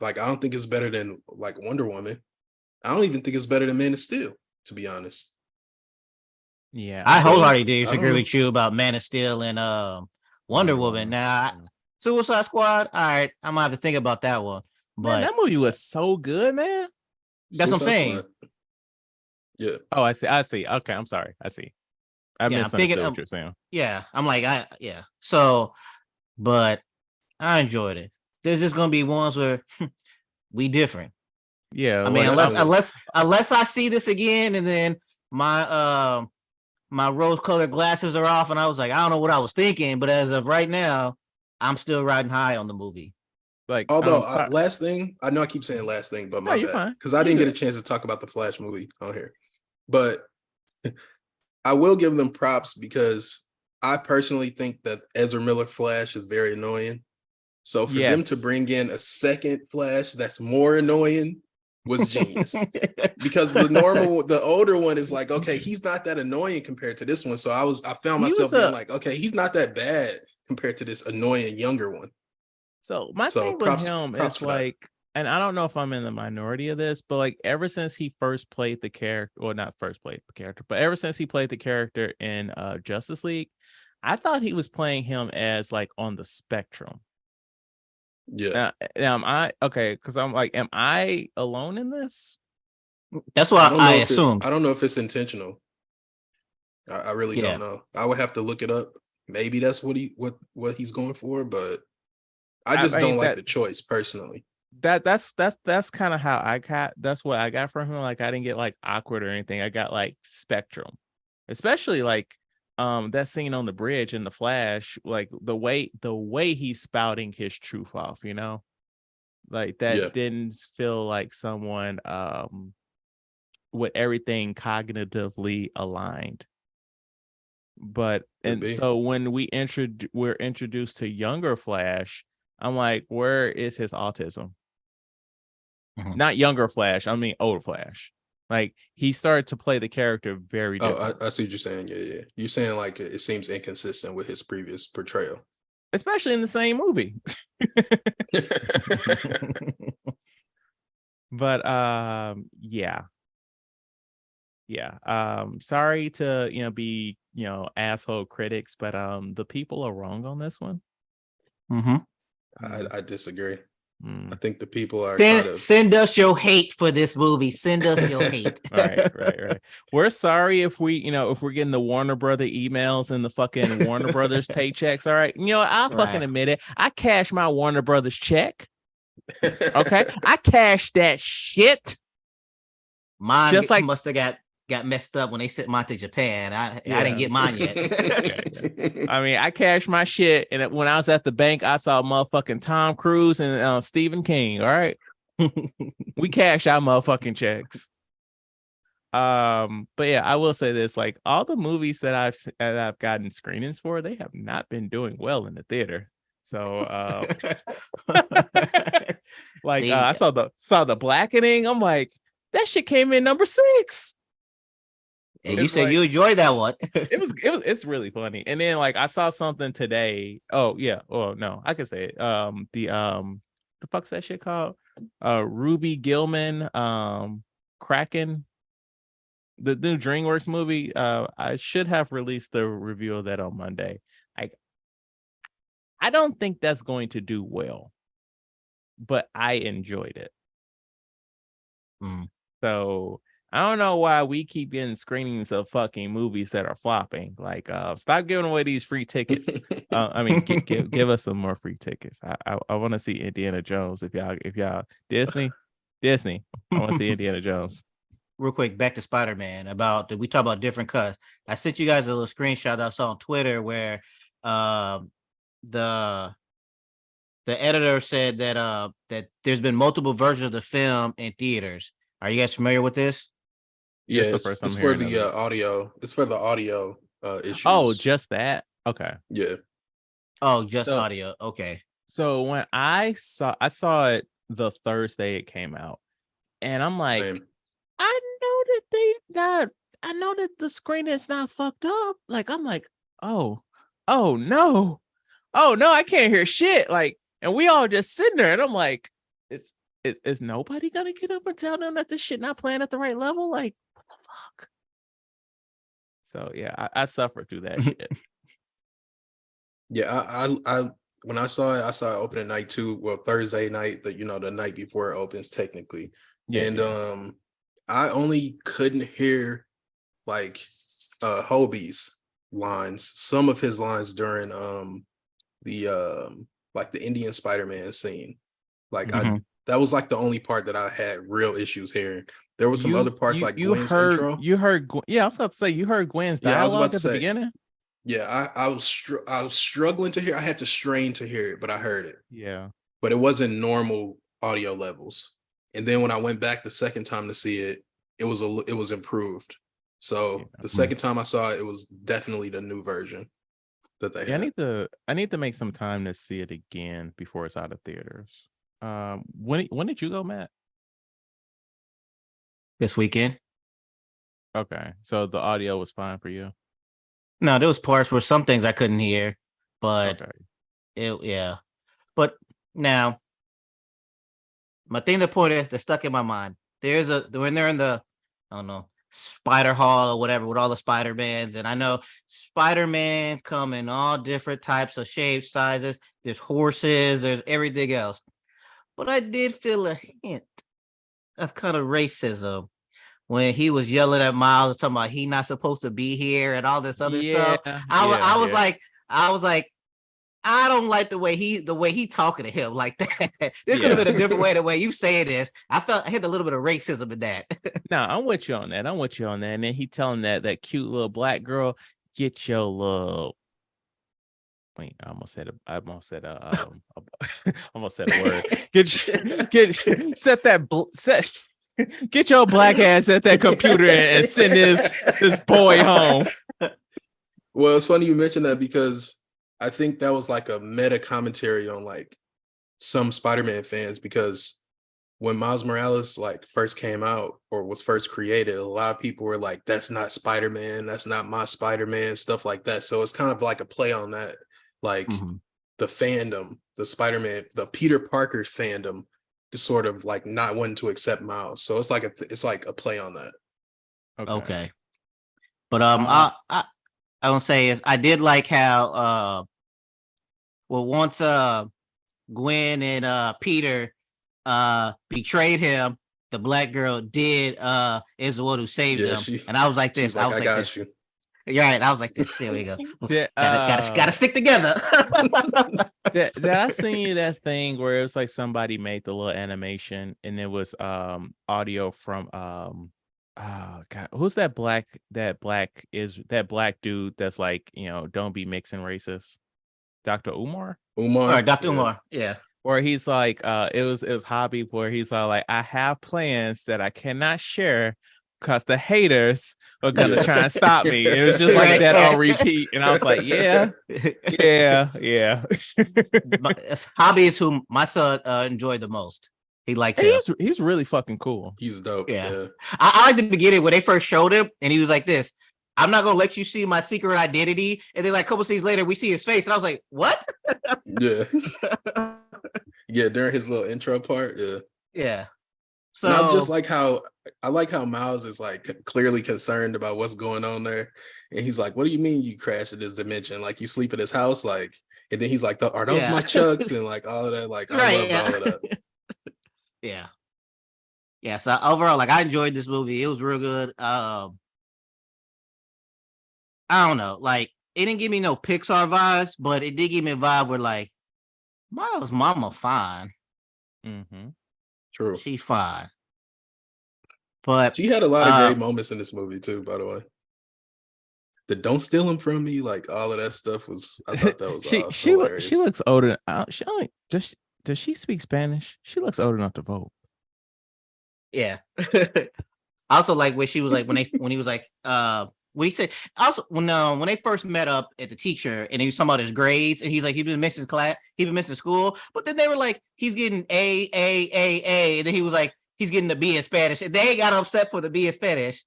Like, I don't think it's better than like Wonder Woman. I don't even think it's better than Man of Steel, to be honest. yeah. I I So mean, wholeheartedly I don't disagree know. with you about Man of Steel and Wonder Wonder Woman. Woman. Now, Yeah. Suicide Squad. All right, I'm gonna have to think about that one. Man, But that movie was so good, man. that's what I'm Suicide saying. Squad. Yeah. Oh, I see. I see. Okay, I'm sorry. I see. I Yeah, I'm thinking. misunderstood what you're saying. Yeah, I'm like, yeah. So, but I enjoyed it. There's just gonna be ones where we different. Yeah, I mean, like unless I'm. Definitely. unless unless I see this again and then my rose colored glasses are off and I was like, I don't know what I was thinking, but as of right now, I'm still riding high on the movie. Like Although, sorry. last thing, I know I keep saying last thing, but No, my you're bad, fine. because I You didn't get a good. chance to talk about the Flash movie on here. But I will give them props because I personally think that Ezra Miller Flash is very annoying. So for them to Yes. bring in a second Flash that's more annoying was genius. Because the older one is like, okay, he's not that annoying compared to this one. So I found He was myself being a like, okay, he's not that bad compared to this annoying younger one. So my So thing with props him props is for that. like, and I don't know if I'm in the minority of this, but like ever since he first played the character, or not first played the character, but ever since he played the character in Justice League, I thought he was playing him as like on the spectrum. Yeah. Now am I okay? Because I'm like, am I alone in this? That's I what don't I know if assumed. I don't know if it's intentional. I really Yeah. don't know. I would have to look it up. Maybe that's what he's going for, but I just I don't mean like the choice personally. that's kind of how I got. That's what I got from him. Like I didn't get like awkward or anything. I got like spectrum, especially like that scene on the bridge in the Flash. Like the way he's spouting his truth off. Like Yeah, that didn't feel like someone with everything cognitively aligned. But could and be. so when we're introduced to younger Flash, I'm like, where is his autism? Mhm. Not younger Flash, I mean old Flash. Like he started to play the character very Oh, different, I see what you're saying. Yeah, yeah. You're saying like it seems inconsistent with his previous portrayal. especially in the same movie. But yeah. Yeah. Sorry to, be, asshole critics, but the people are wrong on this one. Mhm. I disagree. I Mm. think the people are kind Send of send us your hate for this movie. Send us your hate. Right. We're sorry if if we're getting the Warner Brother emails and the fucking Warner Brothers paychecks. All right. I'll fucking Right. admit it. I cashed my Warner Brothers check. Okay. I cashed that shit. Mine Just like, must have got messed up when they sent mine to Japan. I didn't yeah. get mine yet. Yeah. I mean, I cashed my shit. And when I was at the bank, I saw motherfucking Tom Cruise and Stephen King. All right. We cash our motherfucking checks. But yeah, I will say this: like all the movies that I've gotten screenings for, they have not been doing well in the theater. So, like See, I saw the Blackening. I'm like, that shit came in number 6. and you It's said like you enjoyed that one. it's really funny. And then like I saw something today. Oh yeah. Oh no, I can say it. The fuck's that shit called? Ruby Gilman. Kraken. The new DreamWorks movie. I should have released the review of that on Monday. I don't think that's going to do well, but I enjoyed it. Mm. So I don't know why we keep getting screenings of fucking movies that are flopping. Like, stop giving away these free tickets. I mean, give us some more free tickets. I want to see Indiana Jones. If y'all Disney, I want to see Indiana Jones. Real quick, back to Spider-Man. We talk about different cuts. I sent you guys a little screenshot I saw on Twitter where the the editor said that there's been multiple versions of the film in theaters. Are you guys familiar with this? yeah, This is the first it's I'm for hearing of the this. audio. It's for the audio Oh, issues. just that. Okay. Yeah, Oh, just So audio. Okay. so when I saw it the Thursday it came out, and I'm like, same. I know that they not. I know that the screen is not fucked up. Like I'm like, oh no, I can't hear shit. Like, and we all just sitting there, and I'm like, is nobody gonna get up and tell them that this shit not playing at the right level? Like, what the fuck? So yeah, I suffered through that shit. Yeah, I when I saw it opening night too. Well, Thursday night, the night before it opens technically, Yeah, and yeah. I only couldn't hear like Hobie's lines, some of his lines during the like the Indian Spider-Man scene. Like Mhm. that was like the only part that I had real issues hearing. There were some other You parts you like you Gwen's heard intro. you heard yeah, I was about to say you heard Gwen's Yeah, I was about dialogue to at the say, beginning. yeah, I was struggling to hear. I had to strain to hear it, but I heard it. Yeah. But it wasn't normal audio levels. And then when I went back the second time to see it, it was improved. So Yeah. the Mm. second time I saw it, it was definitely the new version that they Yeah, I had. need to make some time to see it again before it's out of theaters. When did you go, Matt? This weekend. Okay, so the audio was fine for you. No, there was parts where some things I couldn't hear, but Okay. yeah. But now my thing that stuck in my mind. There's when they're in the I don't know Spider Hall or whatever with all the Spider-Mans. And I know Spider-Mans come in all different types of shapes, sizes. There's horses, there's everything else. But I did feel a hint of kind of racism when he was yelling at Miles, talking about he not supposed to be here and all this other stuff. I was like, I don't like the way he talking to him like that. There could have been a different way. The way you say this, I had a little bit of racism in that. No, I'm with you on that. And then he telling that cute little black girl, get your little. Wait, I almost said a word. Get your black ass at that computer and send this boy home. Well, it's funny you mentioned that because I think that was like a meta commentary on like some Spider-Man fans, because when Miles Morales like first came out or was first created, a lot of people were like, that's not Spider-Man, that's not my Spider-Man, stuff like that. So it's kind of like a play on that, like the fandom, the Spider-Man, the Peter Parker fandom is sort of like not wanting to accept Miles. So it's like a play on that. Okay. But I don't say is I did like how once Gwen and Peter betrayed him, the black girl is the one who saved him. And I was like this. I got you. You're right. I was like this. There we go. Gotta stick together. Did I send you that thing where it was like somebody made the little animation and it was audio from oh God, who's that black dude that's like, don't be mixing races? Dr. Umar? Dr. Umar, yeah. Where he's like, it was Hobby where he's like, I have plans that I cannot share because the haters are gonna try and stop me. It was just like that on repeat. And I was like, yeah. Hobby is who my son enjoyed the most. He liked him. He's really fucking cool. He's dope. Yeah. I like the beginning when they first showed him and he was like this. I'm not gonna let you see my secret identity. And then like a couple scenes later, we see his face, and I was like, "What?" Yeah, during his little intro part. Yeah. So not just like how I like how Miles is like clearly concerned about what's going on there, and he's like, "What do you mean you crashed in this dimension? Like you sleep in his house, like?" And then he's like, "Are those my chucks?" And like all of that. Like I loved all of that. Yeah. So overall, like I enjoyed this movie. It was real good. I don't know, like it didn't give me no Pixar vibes, but it did give me a vibe where like Miles' mama fine. True. She's fine. But she had a lot of great moments in this movie too, by the way. The don't steal him from me, like all of that stuff was, I thought that was hilarious. She looks older. Does she speak Spanish? She looks old enough to vote. Yeah. Also like when she was like when he was like when he said also when they first met up at the teacher and he was talking about his grades and he's like he's been missing school, but then they were like he's getting A, and then he was like he's getting the B in Spanish, and they got upset for the B in Spanish.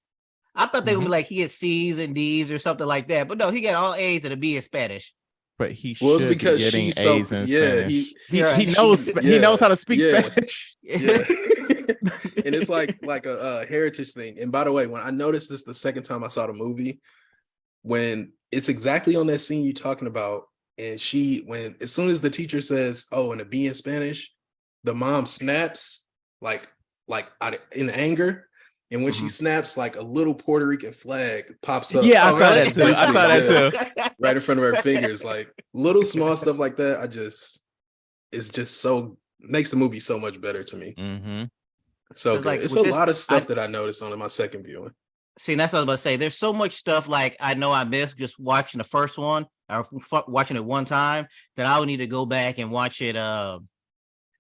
I thought they would be like he had C's and D's or something like that, but no, he got all A's and a B in Spanish. But he should be getting A's in Spanish. He knows how to speak Spanish. Yeah. And it's like a heritage thing. And by the way, when I noticed this the second time I saw the movie, when it's exactly on that scene you're talking about, and as soon as the teacher says, "Oh, and a B in Spanish," the mom snaps like in anger. And when she snaps, like a little Puerto Rican flag pops up. Yeah, I saw that too. Right in front of her fingers. Like little small stuff like that. It's just so makes the movie so much better to me. So good. Like, it's a lot of stuff that I noticed on my second viewing. See, that's what I was about to say. There's so much stuff like I know I missed just watching the first one or watching it one time that I would need to go back and watch it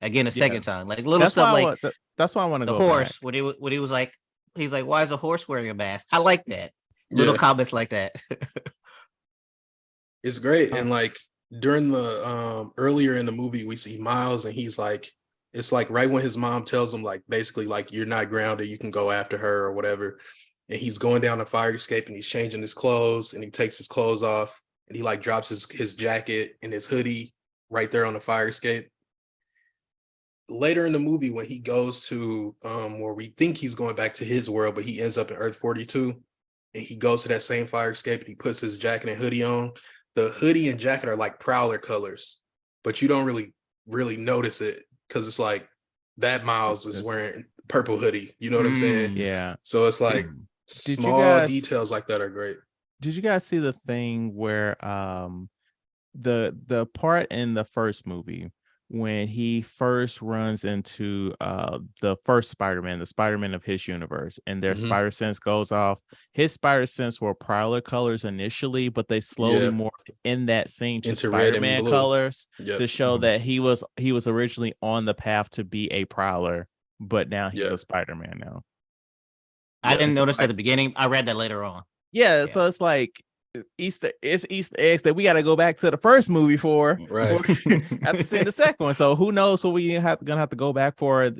again a second time. Like little that's stuff like that's why I want to go. The horse when he was like. He's like, why is a horse wearing a mask? I like that. Little comments like that. It's great. And like during the earlier in the movie, we see Miles and he's like, it's like right when his mom tells him like basically like you're not grounded, you can go after her or whatever. And he's going down the fire escape and he's changing his clothes and he takes his clothes off and he like drops his jacket and his hoodie right there on the fire escape. later in the movie when he goes to where we think he's going back to his world, but he ends up in Earth 42, and he goes to that same fire escape and he puts his jacket and hoodie on. The hoodie and jacket are like Prowler colors, but you don't really notice it because it's like that Miles is wearing purple hoodie. You know what I'm saying? Yeah. So it's like small details like that are great. Did you guys see the thing where the part in the first movie when he first runs into the first Spider-Man, the Spider-Man of his universe, and their spider sense goes off? His spider sense were Prowler colors initially, but they slowly morphed in that scene to Into red and Spider-Man blue. colors Yep. to show that he was originally on the path to be a Prowler, but now he's a Spider-Man now. I didn't notice at the beginning. I read that later on. Yeah, so it's like Easter eggs that we got to go back to the first movie for, right? After seeing the second one. So who knows what we gonna have to go back for,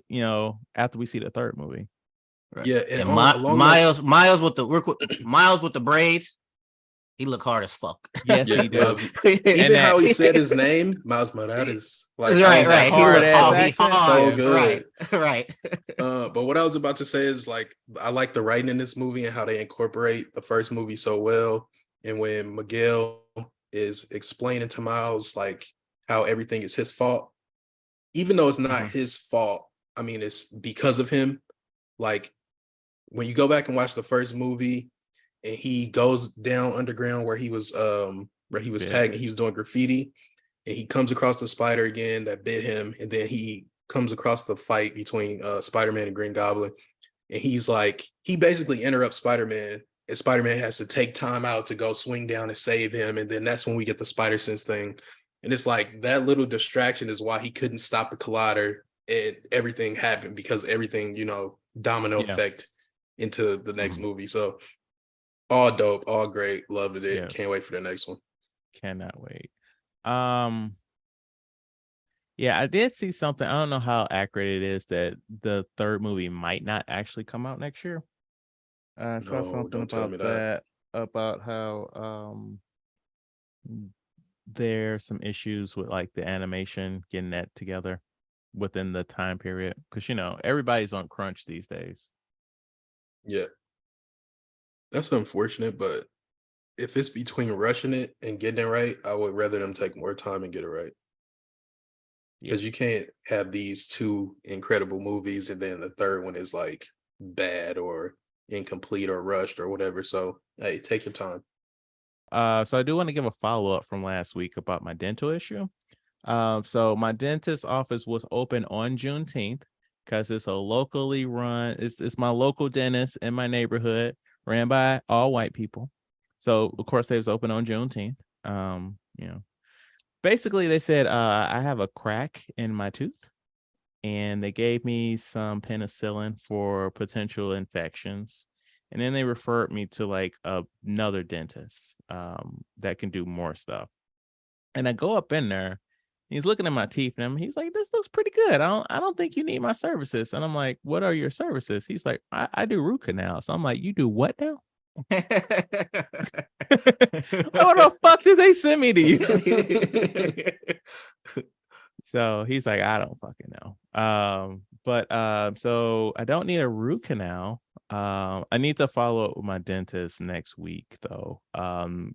after we see the third movie. Right. Yeah, and Miles with the braids, he look hard as fuck. Yes, he does. Even how he said his name, Miles Morales. Like right. Hard ass so good. Right. But what I was about to say is like I like the writing in this movie and how they incorporate the first movie so well. And when Miguel is explaining to Miles like how everything is his fault, even though it's not his fault, I mean it's because of him. Like when you go back and watch the first movie and he goes down underground where he was tagging, he was doing graffiti, and he comes across the spider again that bit him, and then he comes across the fight between Spider-Man and Green Goblin, and he's like, he basically interrupts Spider-Man, and Spider-Man has to take time out to go swing down and save him, and then that's when we get the spider sense thing. And it's like that little distraction is why he couldn't stop the collider, and everything happened because everything, domino effect into the next movie. So all dope, all great, loved it. Yes. Can't wait for the next one. Cannot wait. Yeah, I did see something. I don't know how accurate it is that the third movie might not actually come out next year. I saw something about that, about how there's some issues with like the animation, getting that together within the time period, because everybody's on crunch these days. Yeah, that's unfortunate, but if it's between rushing it and getting it right, I would rather them take more time and get it right. Because you can't have these two incredible movies and then the third one is like bad or incomplete or rushed or whatever. So hey, take your time. So I do want to give a follow-up from last week about my dental issue. So my dentist's office was open on Juneteenth because it's a locally run, it's my local dentist in my neighborhood, ran by all white people. So of course they was open on Juneteenth. Basically they said I have a crack in my tooth, and they gave me some penicillin for potential infections. And then they referred me to like another dentist that can do more stuff. And I go up in there, he's looking at my teeth, and he's like, "This looks pretty good. I don't think you need my services." And I'm like, "What are your services?" He's like, I do root canals. So I'm like, "You do what now?" What the fuck did they send me to you? So he's like, "I don't fucking know." So I don't need a root canal. I need to follow up with my dentist next week though.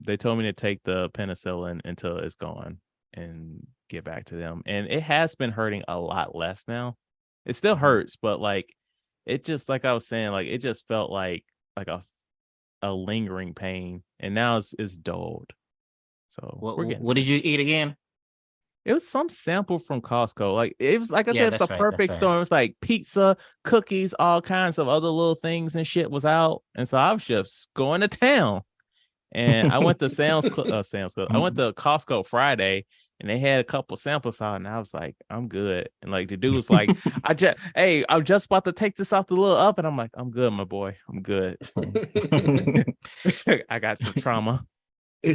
They told me to take the penicillin until it's gone and get back to them. And it has been hurting a lot less now. It still hurts, but like it just, like I was saying, like it just felt like a lingering pain, and now it's dulled. So what did you eat again? It was some sample from Costco. Like it was, like I said, it's the perfect storm. It was like pizza, cookies, all kinds of other little things and shit was out. And so I was just going to town. And I went to Sam's Club. I went to Costco Friday, and they had a couple samples out, and I was like, I'm good. And like the dude was like, I'm just about to take this off the little up, and I'm like, I'm good, my boy. I'm good. I got some trauma. All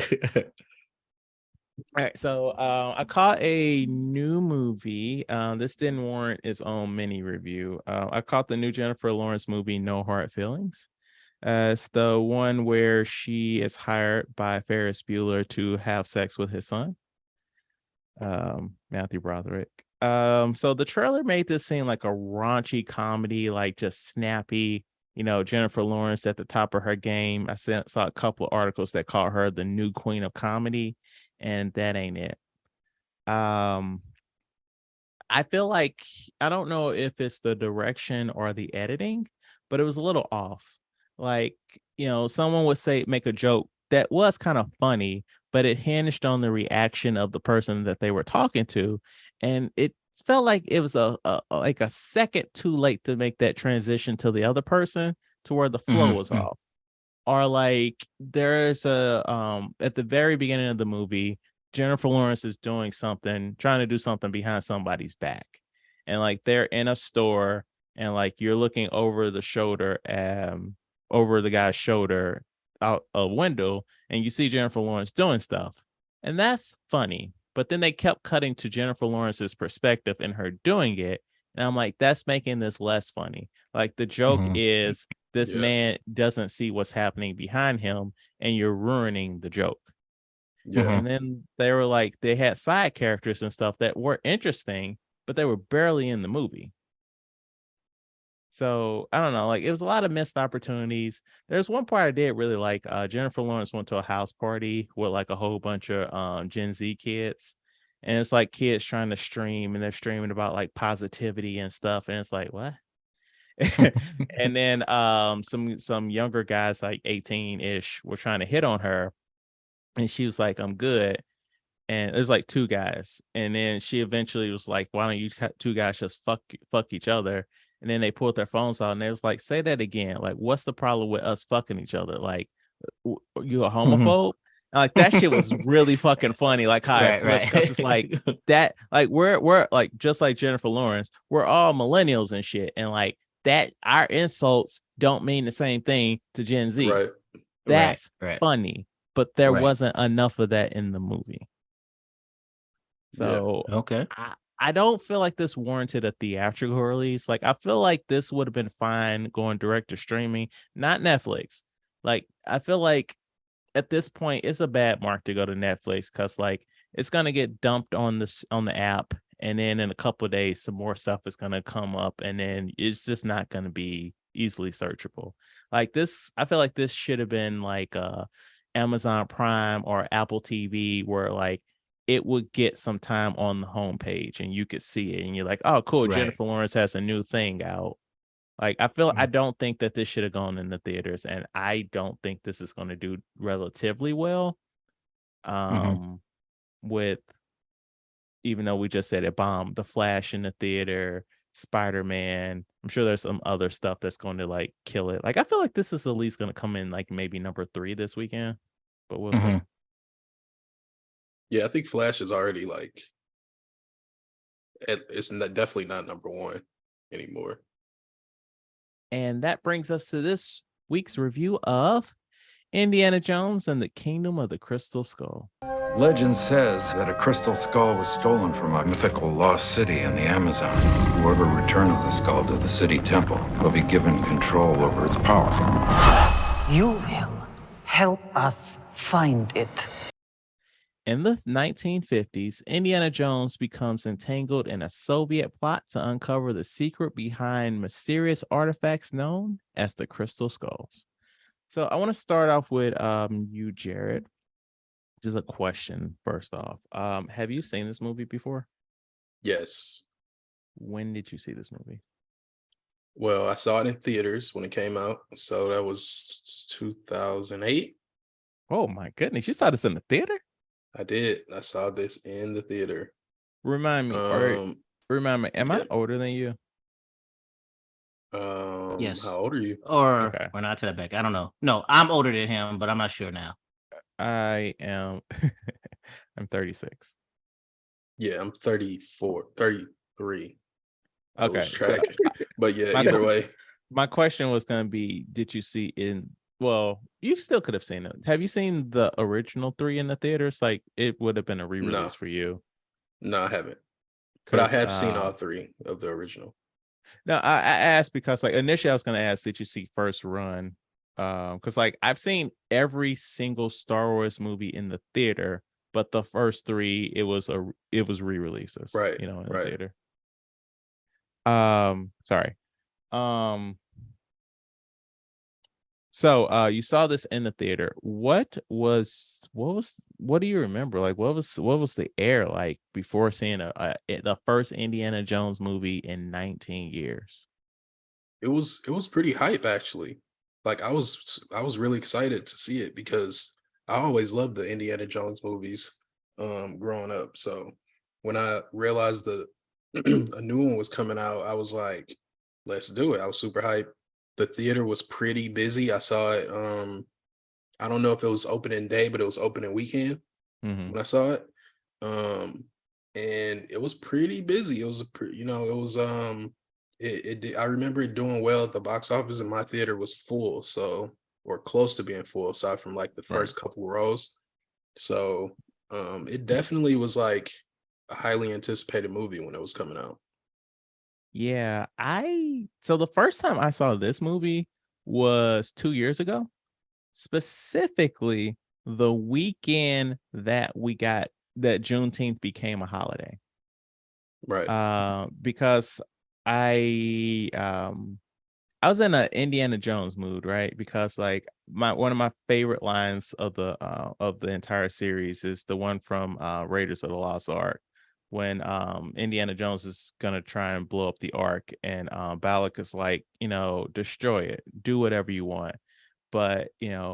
right, so I caught a new movie. This didn't warrant its own mini review. I caught the new Jennifer Lawrence movie, No Hard Feelings. It's the one where she is hired by Ferris Bueller to have sex with his son, Matthew Broderick. So the trailer made this seem like a raunchy comedy, like just snappy. Jennifer Lawrence at the top of her game. I saw a couple of articles that called her the new queen of comedy, and that ain't it. Um, I feel like I don't know if it's the direction or the editing, but it was a little off. Like, someone would make a joke that was kind of funny, but it hinged on the reaction of the person that they were talking to. And it felt like it was like a second too late to make that transition to the other person to where the flow was Mm-hmm. off. Or like there's at the very beginning of the movie, Jennifer Lawrence is doing something, trying to do something behind somebody's back. And like they're in a store and like you're looking over the shoulder, over the guy's shoulder out a window, and you see Jennifer Lawrence doing stuff. And that's funny. But then they kept cutting to Jennifer Lawrence's perspective and her doing it. And I'm like, that's making this less funny. Like the joke Mhm. is this Yeah. man doesn't see what's happening behind him and you're ruining the joke. Yeah. Mhm. And then they were like, they had side characters and stuff that were interesting, but they were barely in the movie. So I don't know, like it was a lot of missed opportunities. There's one part I did really like. Jennifer Lawrence went to a house party with like a whole bunch of Gen Z kids. And it's like kids trying to stream and they're streaming about like positivity and stuff. And it's like, what? And then some younger guys like 18-ish were trying to hit on her. And she was like, I'm good. And there's like two guys. And then she eventually was like, why don't you two guys just fuck each other? And then they pulled their phones out and they was like, say that again. Like, what's the problem with us fucking each other? Like, you a Mhm. homophobe? And, like that shit was really fucking funny. Like how it flipped, because it's like that, like we're like just like Jennifer Lawrence, we're all millennials and shit. And like that, our insults don't mean the same thing to Gen Z. Right. That's right. funny, but there Right. wasn't enough of that in the movie. Yeah. So Okay. I don't feel like this warranted a theatrical release. Like I feel like this would have been fine going direct to streaming, not Netflix. Like I feel like at this point it's a bad mark to go to Netflix because like it's gonna get dumped on the app, and then in a couple of days some more stuff is gonna come up, and then it's just not gonna be easily searchable. Like this, I feel like this should have been like Amazon Prime or Apple TV, where like it would get some time on the homepage and you could see it and you're like, oh cool, Right. Jennifer Lawrence has a new thing out. Like I feel I Mhm. don't think that this should have gone in the theaters, and I don't think this is going to do relatively well. Mhm. With, even though we just said it bombed, The Flash in the theater, Spiderman. I'm sure there's some other stuff that's going to like kill it. Like I feel like this is at least going to come in like maybe number 3 this weekend, but we'll see. Mhm. Yeah, I think Flash is already like definitely not number one anymore. And that brings us to this week's review of Indiana Jones and the Kingdom of the Crystal Skull. Legend says that a crystal skull was stolen from a mythical lost city in the Amazon. Whoever returns the skull to the city temple will be given control over its power. You will help us find it. In the 1950s, Indiana Jones becomes entangled in a Soviet plot to uncover the secret behind mysterious artifacts known as the Crystal Skulls. So I want to start off with you, Jared. Just a question first off. Have you seen this movie before? Yes. When did you see this movie? Well, I saw it in theaters when it came out. So that was 2008. Oh my goodness, you saw this in the theater? I did. I saw this in the theater. Remind me, am I yeah. older than you? Yes. How old are you? Or Okay. or not to that back. I don't know. No, I'm older than him, but I'm not sure now. I am I'm 36. Yeah, I'm 34, 33. I Okay, lose so track. But yeah, my either way. my question was going to be, did you see well, you still could have seen it. Have you seen the original 3 in the theaters? Like it would have been a re-release No. for you. No, I haven't. But I 'Cause, have seen all 3 of the original. No, I asked because like initially I was going to ask, did you see First Run? Because like I've seen every single Star Wars movie in the theater, but the first three it was re-releases, Right, in the right. theater. Sorry. So you saw this in the theater. What do you remember? Like what was the air like before seeing the first Indiana Jones movie in 19 years? It was pretty hype actually. Like I was really excited to see it because I always loved the Indiana Jones movies growing up. So when I realized that a new one was coming out, I was like, let's do it. I was super hyped. The theater was pretty busy. I saw it I don't know if it was opening day, but it was opening weekend Mhm. when I saw it. And it was pretty busy. It was it was I remember it doing well at the box office, and my theater was full, so or close to being full, aside from like the Right. first couple rows. So it definitely was like a highly anticipated movie when it was coming out. Yeah, so the first time I saw this movie was 2 years ago, specifically the weekend that Juneteenth became a holiday. Right. Because I was in a Indiana Jones mood, right? Because like one of my favorite lines of the entire series is the one from Raiders of the Lost Ark, when Indiana Jones is gonna try and blow up the Ark, and Balak is like, destroy it, do whatever you want, but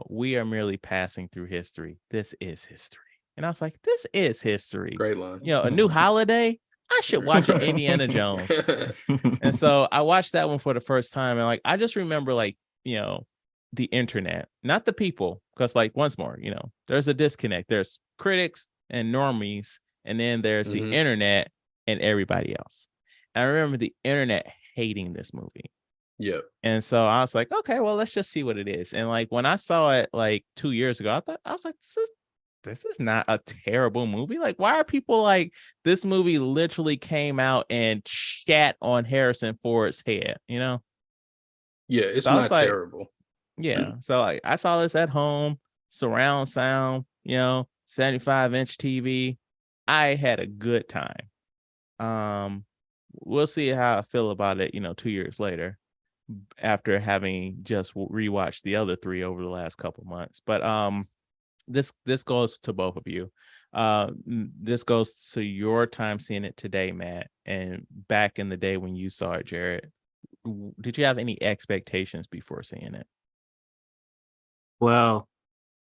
we are merely passing through history. This is history. And I was like, this is history. Great line. A new holiday. I should watch an Indiana Jones. And so I watched that one for the first time, and like I just remember like, the internet, not the people, because like once more, there's a disconnect. There's critics and normies, and then there's the Mhm. internet and everybody else. And I remember the internet hating this movie. Yeah. And so I was like, okay, well, let's just see what it is. And like when I saw it like 2 years ago, I was like, this is not a terrible movie. Like, why are people like, this movie literally came out and shat on Harrison Ford's head, Yeah, it's So I was not like, terrible. yeah. So like I saw this at home, surround sound, 75-inch TV. I had a good time. We'll see how I feel about it, 2 years later, after having just rewatched the other three over the last couple months. But this goes to both of you. This goes to your time seeing it today, Matt, and back in the day when you saw it, Jared. Did you have any expectations before seeing it? Well,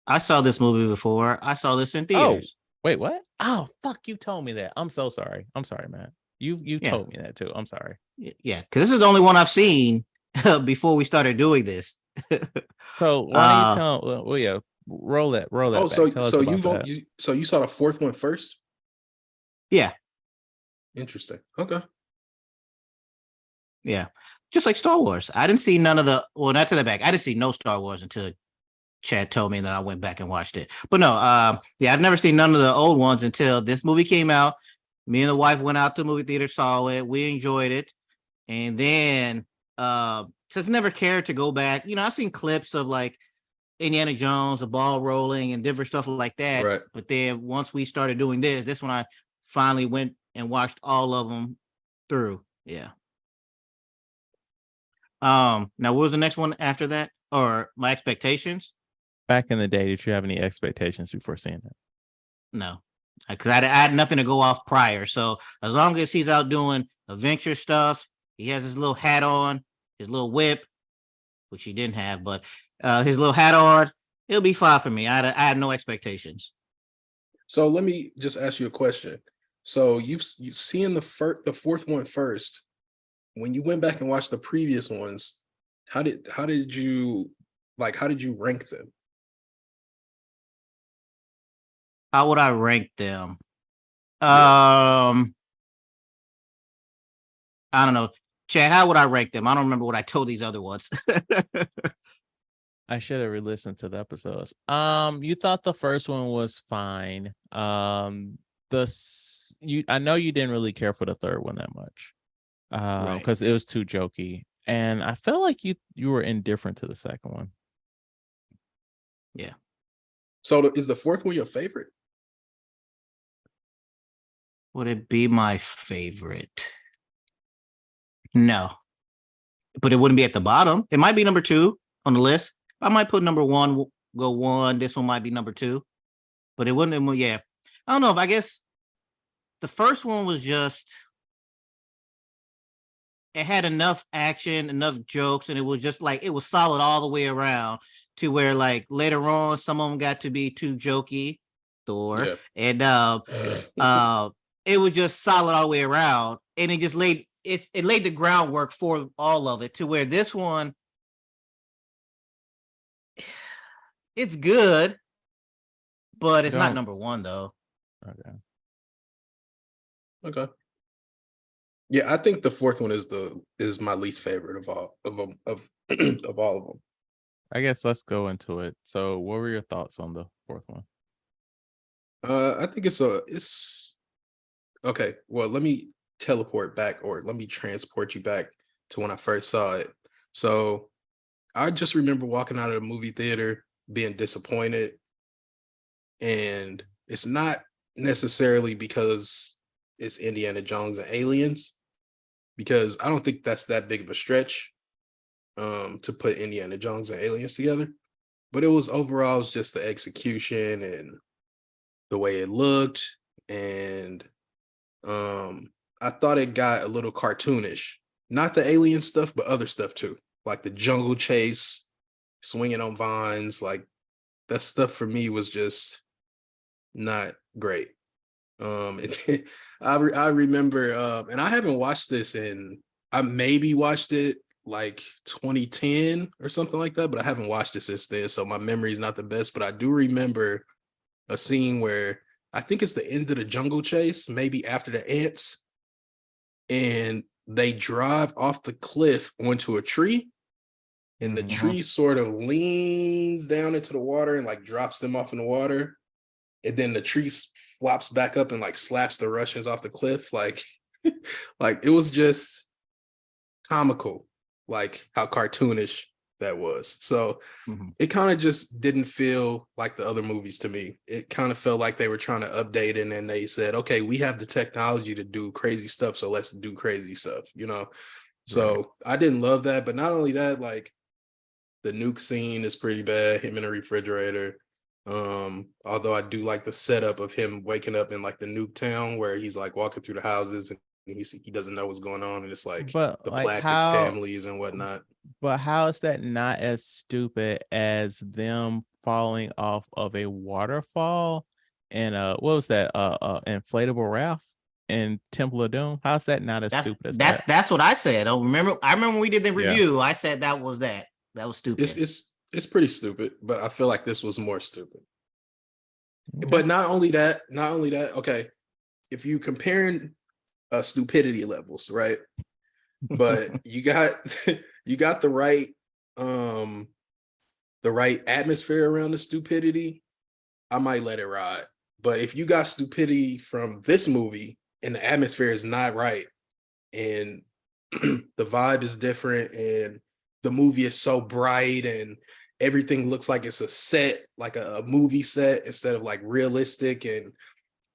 I saw this movie before. I saw this in Oh, theaters. wait, what? Oh, fuck! You told me that. I'm so sorry. I'm sorry, Matt. You Yeah. told me that too. I'm sorry. Yeah, because this is the only one I've seen before we started doing this. So why don't you tell? Well, yeah, roll that Oh, back. Tell us so about that. you saw the fourth one first? Yeah, Interesting. Okay. yeah. Just like Star Wars. I didn't see none of not to the back. I didn't see no Star Wars until Chad told me, and then I went back and watched it. But no, yeah, I've never seen none of the old ones until this movie came out. Me and the wife went out to the movie theater, saw it, we enjoyed it. And then since I never cared to go back, I've seen clips of like Indiana Jones, the ball rolling and different stuff like that. Right. But then once we started doing this one I finally went and watched all of them through. Yeah. Now what was the next one after that? Or my expectations? Back in the day, did you have any expectations before seeing it? No, because I had nothing to go off prior. So as long as he's out doing adventure stuff, he has his little hat on, his little whip, which he didn't have, but his little hat on, it'll be fine for me. I had no expectations. So let me just ask you a question. So you've seen the fourth one first. When you went back and watched the previous ones, how did you rank them? How would I rank them? Yeah. I don't know. Chad, how would I rank them? I don't remember what I told these other ones. I should have re-listened to the episodes. You thought the first one was fine. I know you didn't really care for the third one that much. Right. Because it was too jokey. And I felt like you were indifferent to the second one. Yeah. So is the fourth one your favorite? Would it be my favorite? No, but it wouldn't be at the bottom. It might be number 2 on the list. I might put number 1, go 1. This one might be number 2, but it wouldn't. Yeah, I don't know. If I guess the first one was just, it had enough action, enough jokes, and it was just like, it was solid all the way around, to where like later on some of them got to be too jokey, Thor, Yeah. and it was just solid all the way around, and it just laid the groundwork for all of it, to where this one, it's good, but it's not Don't- number 1 though. Okay. Okay. Yeah, I think the fourth one is my least favorite of all of them of all of them. I guess let's go into it. So, what were your thoughts on the fourth one? I think it's okay. Well, let me teleport back, or let me transport you back to when I first saw it. So I just remember walking out of the movie theater being disappointed, and it's not necessarily because it's Indiana Jones and aliens, because I don't think that's that big of a stretch to put Indiana Jones and aliens together. But it was just the execution and the way it looked, and I thought it got a little cartoonish. Not the alien stuff, but other stuff too, like the jungle chase, swinging on vines. Like, that stuff for me was just not great. I remember, and I haven't watched this I maybe watched it like 2010 or something like that, but I haven't watched it since then, so my memory is not the best. But I do remember a scene where I think it's the end of the jungle chase, maybe after the ants, and they drive off the cliff onto a tree, and the tree sort of leans down into the water and like drops them off in the water, and then the tree flops back up and like slaps the Russians off the cliff. Like, like it was just comical, like how cartoonish that was. So it kind of just didn't feel like the other movies to me. It kind of felt like they were trying to update it, and then they said, okay, we have the technology to do crazy stuff, so let's do crazy stuff, So Right. I didn't love that. But not only that, like, the nuke scene is pretty bad, him in a refrigerator. Although I do like the setup of him waking up in like the nuke town, where he's like walking through the houses and he doesn't know what's going on, and it's like But the like plastic how families and whatnot. but how is that not as stupid as them falling off of a waterfall and what was that? Inflatable raft in Temple of Doom? How's that not as stupid as that? That's what I said. I remember when we did the Yeah. review, I said that was stupid. It's pretty stupid, but I feel like this was more stupid. But not only that, okay, if you comparing stupidity levels, right? But you got the right atmosphere around the stupidity, I might let it ride. But if you got stupidity from this movie and the atmosphere is not right, and the vibe is different, and the movie is so bright, and everything looks like it's a set, like a movie set, instead of like realistic, and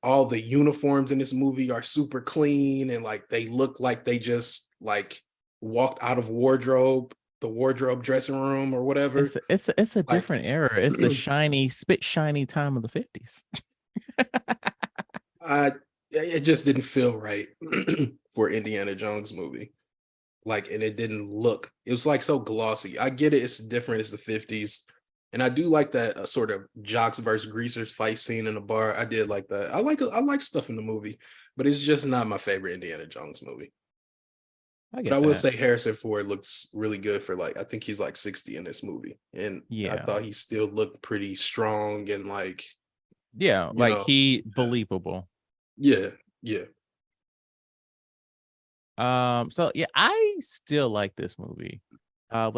all the uniforms in this movie are super clean, and like they look like they just like walked out of the wardrobe dressing room or whatever. It's a different era. It's the shiny time of the 50s. It just didn't feel right for Indiana Jones movie. Like, and it didn't look, it was like so glossy. I get it, it's different, it's the 50s. And I do like that sort of jocks versus greasers fight scene in the bar. I did like that. I like stuff in the movie, but it's just not my favorite Indiana Jones movie. I But I will say Harrison Ford looks really good for, like, I think he's like 60 in this movie. And I thought he still looked pretty strong and like, he believable. Yeah. So yeah, I still like this movie. When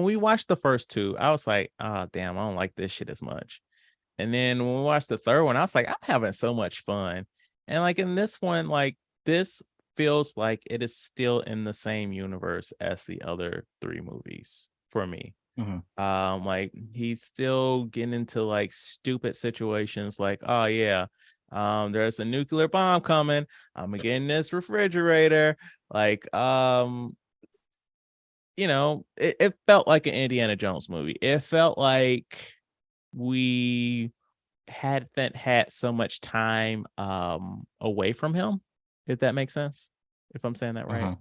we watched the first two, I was like, oh damn, I don't like this shit as much. And then when we watched the third one, I was like, I'm having so much fun. And like in this one, like this feels like it is still in the same universe as the other three movies for me. Like he's still getting into like stupid situations, like, oh yeah, There's a nuclear bomb coming. I'm gonna get in this refrigerator. Like, it felt like an Indiana Jones movie. It felt like we hadn't had so much time away from him, if that makes sense. If I'm saying that right.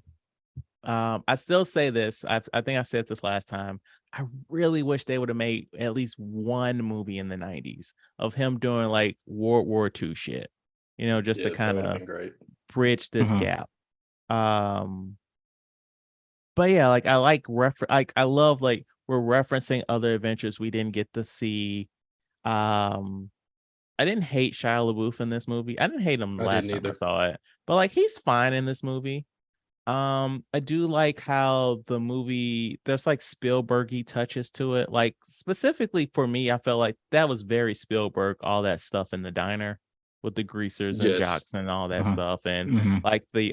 I still say this. I think I said this last time. I really wish they would have made at least one movie in the 90s of him doing like World War II shit, just to kind of bridge this gap. But yeah, like I I love like we're referencing other adventures we didn't get to see. I didn't hate Shia LaBeouf in this movie. I didn't hate him last time I saw it, but like he's fine in this movie. I do like how the movie there's like Spielberg-y touches to it. Like specifically for me, I felt like that was very Spielberg, all that stuff in the diner with the greasers and jocks and all that stuff. And like the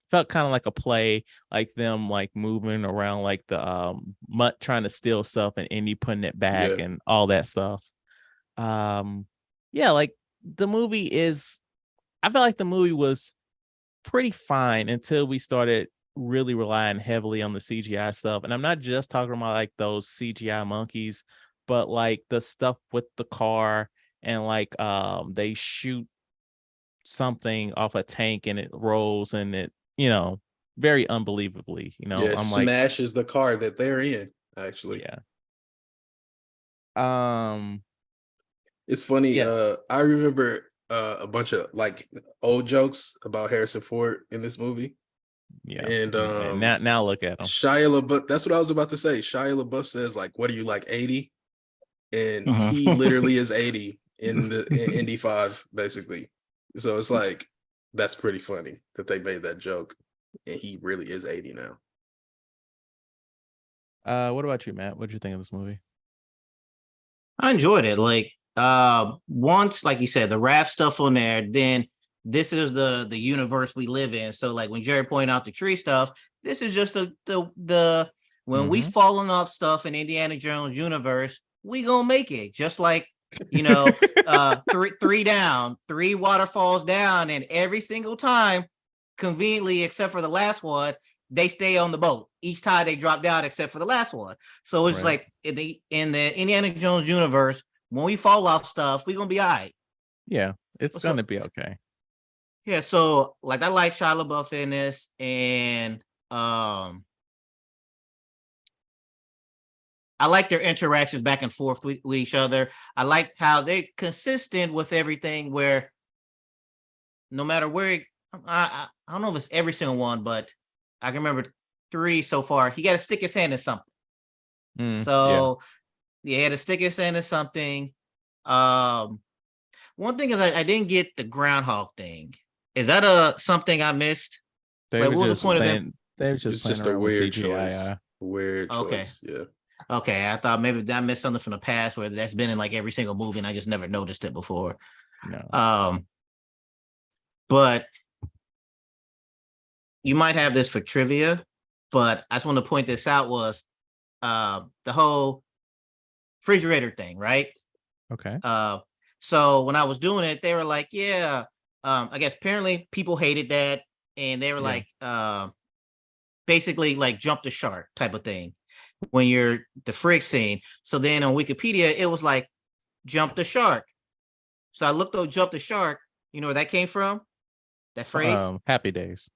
felt kind of like a play, like them like moving around like the Mutt trying to steal stuff and Indy putting it back and all that stuff. Like the movie I felt like the movie was pretty fine until we started really relying heavily on the CGI stuff. And I'm not just talking about like those CGI monkeys, but like the stuff with the car and like they shoot something off a tank and it rolls and it, very unbelievably, I'm smashes the car that they're in, actually. It's funny. I remember a bunch of like old jokes about Harrison Ford in this movie. And now look at him. Shia LaBeouf. That's what I was about to say. Shia LaBeouf says like, "What are you like 80?" And he literally is 80 in Indy 5, basically. So it's like that's pretty funny that they made that joke, and he really is 80 now. What about you, Matt? What'd you think of this movie? I enjoyed it. Like once, like you said, the rap stuff on there, then this is the universe we live in. So like when Jerry pointed out the tree stuff, this is just the when we falling off stuff in Indiana Jones universe, we gonna make it. Just like three waterfalls down, and every single time, conveniently, except for the last one, they stay on the boat. Each time they drop down, except for the last one. So it's like in the Indiana Jones universe, when we fall off stuff, we're gonna be all right. Yeah, it's gonna be okay. Yeah, so like I like Shia LaBeouf in this, and I like their interactions back and forth with each other. I like how they're consistent with everything, where no matter where, I don't know if it's every single one, but I can remember 3 so far. He got to stick his hand in something. He had to stick his hand in something. One thing is I didn't get the groundhog thing. Is that something I missed? What was the point of them? They were just a weird CGI. choice. Weird choice. Okay. Yeah. Okay, I thought maybe I missed something from the past where that's been in like every single movie and I just never noticed it before. No. But you might have this for trivia, but I just want to point this out was the whole refrigerator thing, right? Okay. So when I was doing it, they were like, I guess apparently people hated that, and they were like, basically like jump the shark type of thing when you're the frig scene. So then on Wikipedia, it was like jump the shark. So I looked up jump the shark. You know where that came from? That phrase? Happy Days.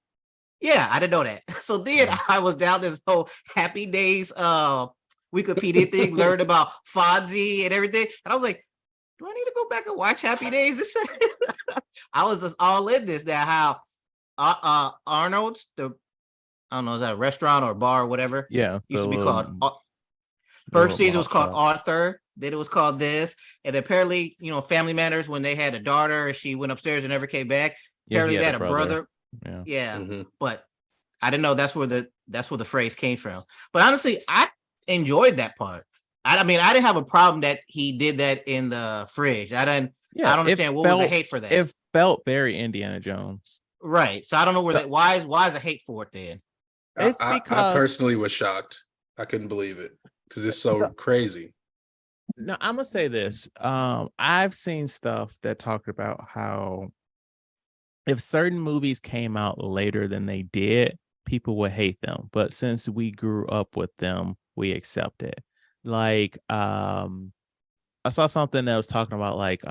Yeah, I didn't know that. So then I was down this whole Happy Days Wikipedia thing, learned about Fonzie and everything. And I was like, do I need to go back and watch Happy Days? I was just all in this now, how Arnold's, I don't know, is that a restaurant or bar or whatever? Yeah. Used to be called, first season was called Arthur. Then it was called this. And apparently, Family Matters, when they had a daughter, she went upstairs and never came back. Apparently they had a brother. Yeah. But I didn't know that's where the phrase came from. But honestly, I enjoyed that part. I mean, I didn't have a problem that he did that in the fridge. I don't understand what was the hate for that. It felt very Indiana Jones. Right. So I don't know where why is a hate for it then? It's because I personally was shocked. I couldn't believe it because it's so crazy. No, I'm gonna say this. I've seen stuff that talked about how if certain movies came out later than they did, people would hate them. But since we grew up with them, we accept it. Like, I saw something that was talking about like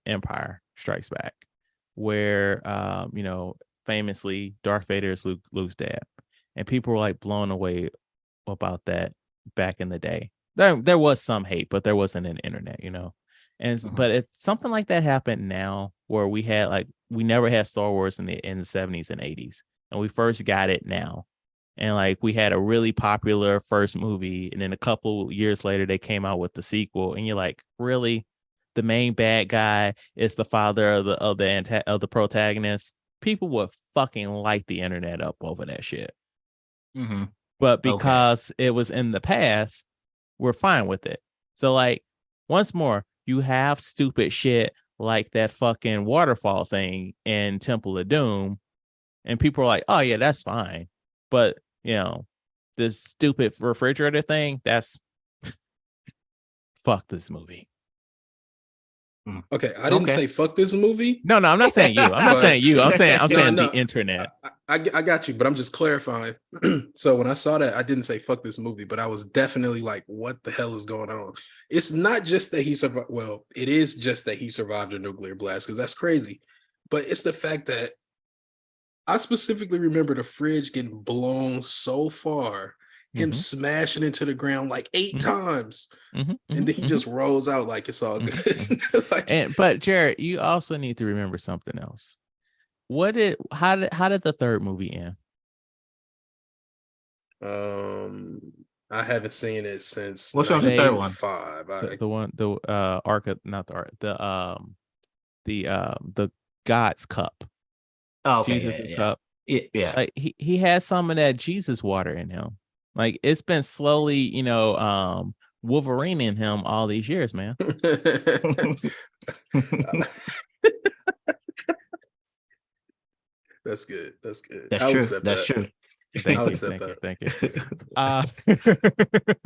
Empire Strikes Back, where famously Darth Vader is Luke's dad. And people were like blown away about that back in the day. There was some hate, but there wasn't an internet, but if something like that happened now, where we never had Star Wars in the 70s and 80s, and we first got it now, and like we had a really popular first movie, and then a couple years later they came out with the sequel, and you're like, really, the main bad guy is the father of the protagonist. People would fucking light the internet up over that shit. Mm-hmm. But Okay. because it was in the past, we're fine with it. So like, once more, you have stupid shit like that fucking waterfall thing in Temple of Doom, and people are like, oh yeah, that's fine. But this stupid refrigerator thing, that's fuck this movie. Okay, I didn't Okay. say fuck this movie. No, I'm not saying you. I'm not But- saying you. I'm saying No. the internet. I got you, but I'm just clarifying. So when I saw that, I didn't say fuck this movie, but I was definitely like, what the hell is going on? It's not just that he survived. Well, it is just that he survived a nuclear blast, because that's crazy. But it's the fact that I specifically remember the fridge getting blown so far, him smashing into the ground like 8 times. And then he just rolls out like it's all good. But Jared, you also need to remember something else. How did the third movie end? I haven't seen it since. Which one's the third one? 95. The one, the arc of, not the arc, the God's cup. Oh, okay. Jesus' cup. Yeah. Like he has some of that Jesus water in him. Like it's been slowly, Wolverine in him all these years, man. That's good. That's good. That's I'll true. accept That's that. true. Thank I'll you, accept thank that. you.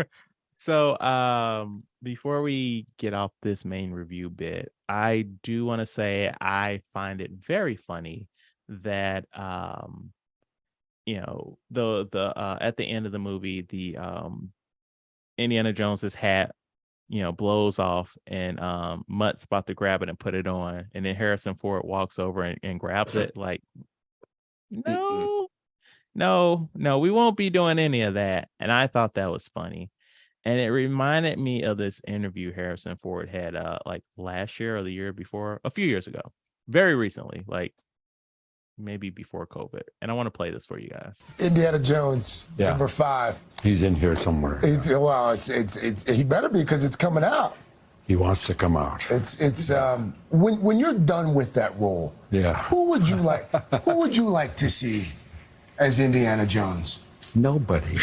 So before we get off this main review bit, I do want to say I find it very funny that the at the end of the movie, the Indiana Jones's hat blows off, and Mutt's about to grab it and put it on, and then Harrison Ford walks over and grabs it. Like, no, we won't be doing any of that. And I thought that was funny. And it reminded me of this interview Harrison Ford had like last year or the year before, a few years ago, very recently, like maybe before COVID. And I want to play this for you guys. Indiana Jones, number 5. He's in here somewhere. It's he better be, because it's coming out. He wants to come out. It's when you're done with that role, who would you like to see as Indiana Jones? Nobody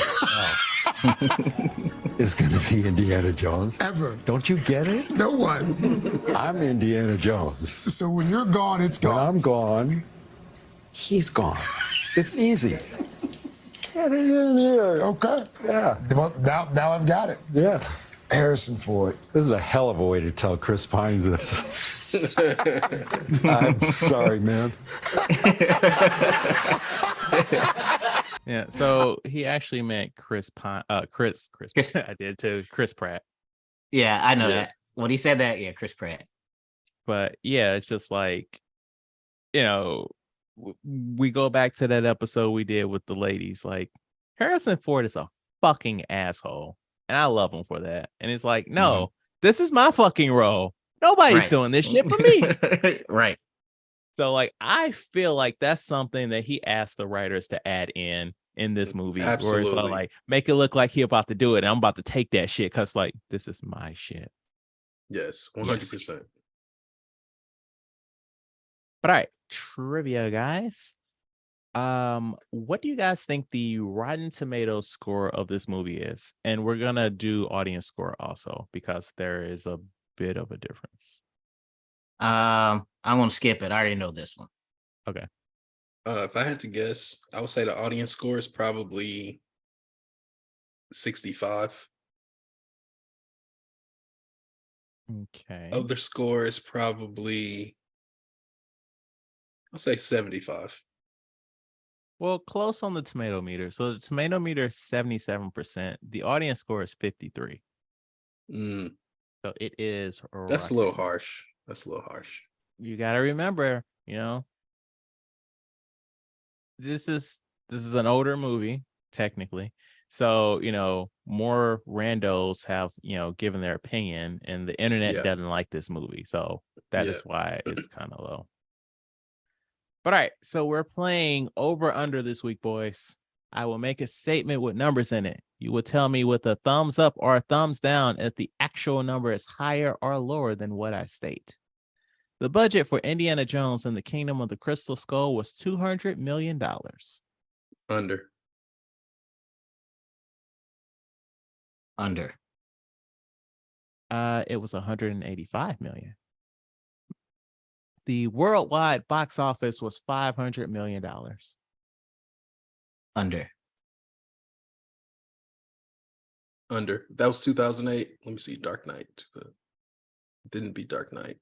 is going to be Indiana Jones. Ever. Don't you get it? No one. I'm Indiana Jones. So when you're gone, it's gone. When I'm gone, he's gone. It's easy. Get it in here. Okay. Yeah. Well, now I've got it. Yeah. Harrison Ford. This is a hell of a way to tell Chris Pines this. I'm sorry, man. Yeah, so he actually meant Chris Pratt. I did too. Chris Pratt. Yeah, I know that. When he said that, Chris Pratt. But yeah, it's just like, we go back to that episode we did with the ladies. Like, Harrison Ford is a fucking asshole, and I love him for that. And it's like, no, this is my fucking role. Nobody's doing this shit for me. Right. So like, I feel like that's something that he asked the writers to add in this movie. Absolutely. Where it's like, make it look like he about to do it, and I'm about to take that shit because like, this is my shit. Yes, 100%. But all right, trivia, guys. What do you guys think the Rotten Tomatoes score of this movie is? And we're gonna do audience score also, because there is a bit of a difference. I'm gonna skip it. I already know this one. Okay. If I had to guess, I would say the audience score is probably 65. Okay. Other score is probably, I'll say 75. Well, close on the tomato meter. So the tomato meter is 77%. The audience score is 53. Mm, So it is that's a little rushing. harsh. That's a little harsh. You got to remember, this is an older movie technically. So, more randos have, given their opinion, and the internet Yeah. doesn't like this movie. So that Yeah. is why it's kind of low. But all right, so we're playing over under this week, boys. I will make a statement with numbers in it. You will tell me with a thumbs up or a thumbs down if the actual number is higher or lower than what I state. The budget for Indiana Jones and the Kingdom of the Crystal Skull was $200 million. Under. Under. It was 185 million. The worldwide box office was $500 million. Under. Under. That was 2008. Let me see. Dark Knight. Didn't beat Dark Knight.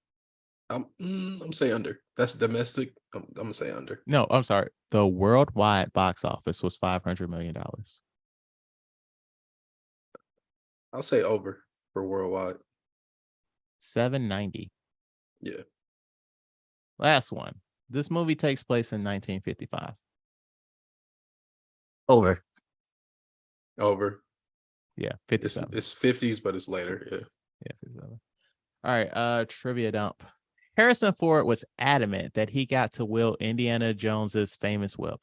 I'm say under. That's domestic. I'm gonna say under. No, I'm sorry. The worldwide box office was $500 million. I'll say over for worldwide. 790. Yeah. Last one. This movie takes place in 1955. Over. Over. Yeah, It's 57. it's 50s, but it's later. Yeah. Yeah, 57. All right, trivia dump. Harrison Ford was adamant that he got to wield Indiana Jones's famous whip.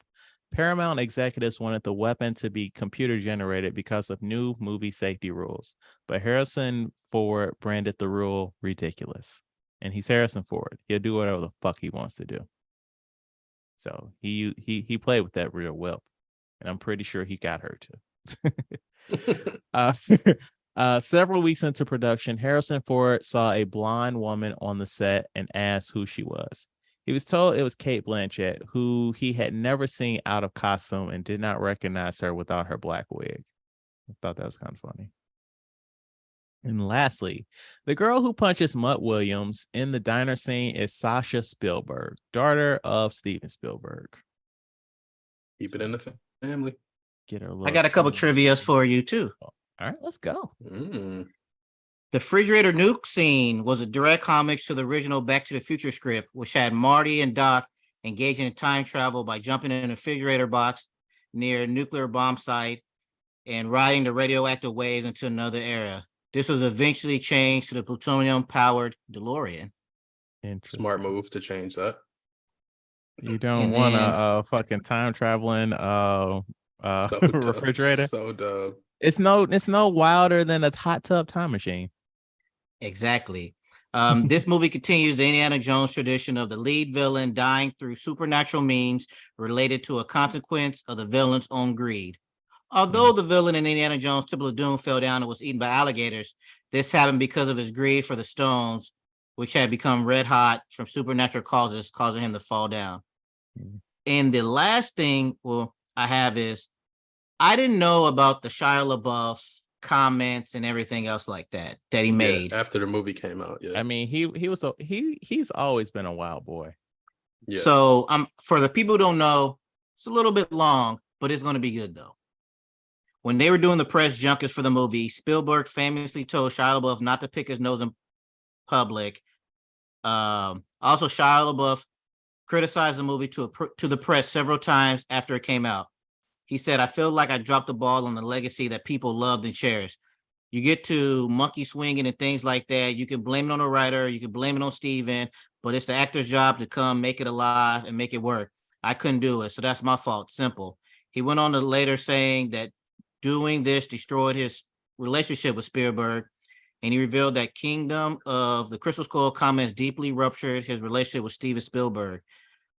Paramount executives wanted the weapon to be computer generated because of new movie safety rules, but Harrison Ford branded the rule ridiculous. And he's Harrison Ford. He'll do whatever the fuck he wants to do. So he played with that real whip, and I'm pretty sure he got her too. Several weeks into production, Harrison Ford saw a blonde woman on the set and asked who she was. He was told it was Cate Blanchett, who he had never seen out of costume and did not recognize her without her black wig. I thought that was kind of funny. And lastly, the girl who punches Mutt Williams in the diner scene is Sasha Spielberg, daughter of Steven Spielberg. Keep it in the family. Get her. I got a couple trivias for you too. All right, let's go. Mm. The refrigerator nuke scene was a direct homage to the original Back to the Future script, which had Marty and Doc engaging in time travel by jumping in a refrigerator box near a nuclear bomb site and riding the radioactive waves into another era. This was eventually changed to the plutonium-powered DeLorean. Smart move to change that. You don't And want then- a fucking time traveling refrigerator. So dumb. It's no wilder than a hot tub time machine. Exactly. This movie continues the Indiana Jones tradition of the lead villain dying through supernatural means related to a consequence of the villain's own greed. Although the villain in Indiana Jones Temple of Doom fell down and was eaten by alligators, this happened because of his greed for the stones, which had become red hot from supernatural causes, causing him to fall down. And the last thing, I have is, I didn't know about the Shia LaBeouf comments and everything else like that he made after the movie came out. Yeah. I mean, he's always been a wild boy. Yeah. So for the people who don't know, it's a little bit long, but it's going to be good though. When they were doing the press junkets for the movie, Spielberg famously told Shia LaBeouf not to pick his nose in public. Also, Shia LaBeouf criticized the movie to the press several times after it came out. He said, "I feel like I dropped the ball on the legacy that people loved and cherished. You get to monkey swinging and things like that. You can blame it on the writer. You can blame it on Steven, but it's the actor's job to come make it alive and make it work. I couldn't do it, so that's my fault. Simple." He went on to later saying that doing this destroyed his relationship with Spielberg, and he revealed that Kingdom of the Crystal Skull comments deeply ruptured his relationship with Steven Spielberg.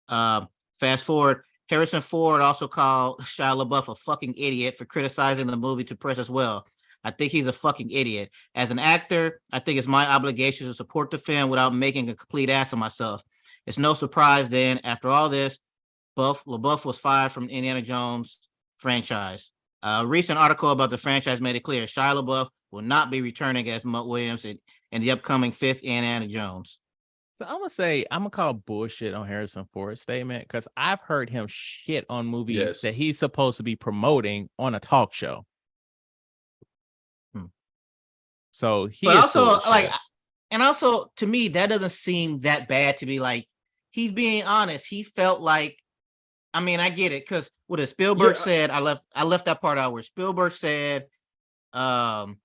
Fast forward, Harrison Ford also called Shia LaBeouf a fucking idiot for criticizing the movie to press as well. I think he's a fucking idiot. As an actor, I think it's my obligation to support the film without making a complete ass of myself. It's no surprise then, after all this, LaBeouf was fired from Indiana Jones franchise. A recent article about the franchise made it clear Shia LaBeouf will not be returning as Mutt Williams, and and the upcoming 5th Indiana Jones. So I'm gonna call bullshit on Harrison Ford's statement because I've heard him shit on movies that Yes. he's supposed to be promoting on a talk show. So he But is also, full of like, shit. and also to me, that doesn't seem that bad to be like, he's being honest. He felt like, I mean, I get it because what Spielberg said, I left that part out where Spielberg said, Tom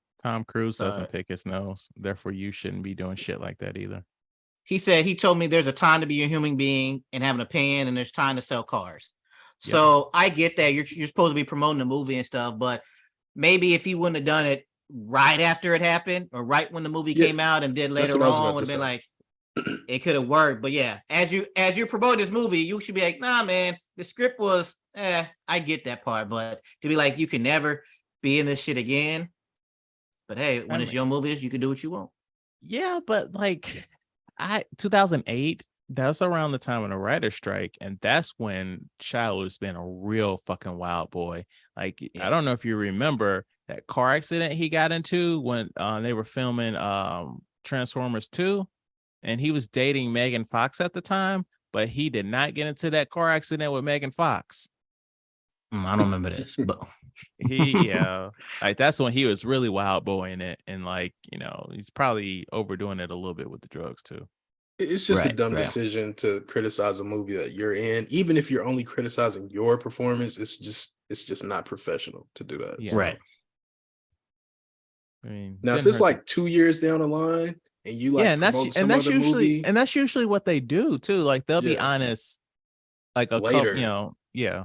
Cruise sorry. doesn't pick his nose, therefore you shouldn't be doing shit like that either. He said, he told me there's a time to be a human being and have an opinion, and there's time to sell cars. So I get that you're supposed to be promoting the movie and stuff, but maybe if he wouldn't have done it right after it happened or right when the movie came out and did later on, would have been like, it could have worked. But yeah, as you promote this movie, you should be like, nah, man, the script was, I get that part, but to be like, you can never be in this shit again. But hey, when it's your movies, you can do what you want. Yeah, but like 2008, that's around the time of the writer's strike, and that's when Shia was being a real fucking wild boy. Like, I don't know if you remember that car accident he got into when they were filming Transformers 2, and he was dating Megan Fox at the time, but he did not get into that car accident with Megan Fox. I don't remember this, but like that's when he was really wild boying it, and like, you know, he's probably overdoing it a little bit with the drugs too. It's just a dumb decision to criticize a movie that you're in, even if you're only criticizing your performance. It's just not professional to do that. Yeah. Right. I mean, now if it's like 2 years down the line and you like and that's usually what they do too. Like they'll be honest, like a later, couple, yeah.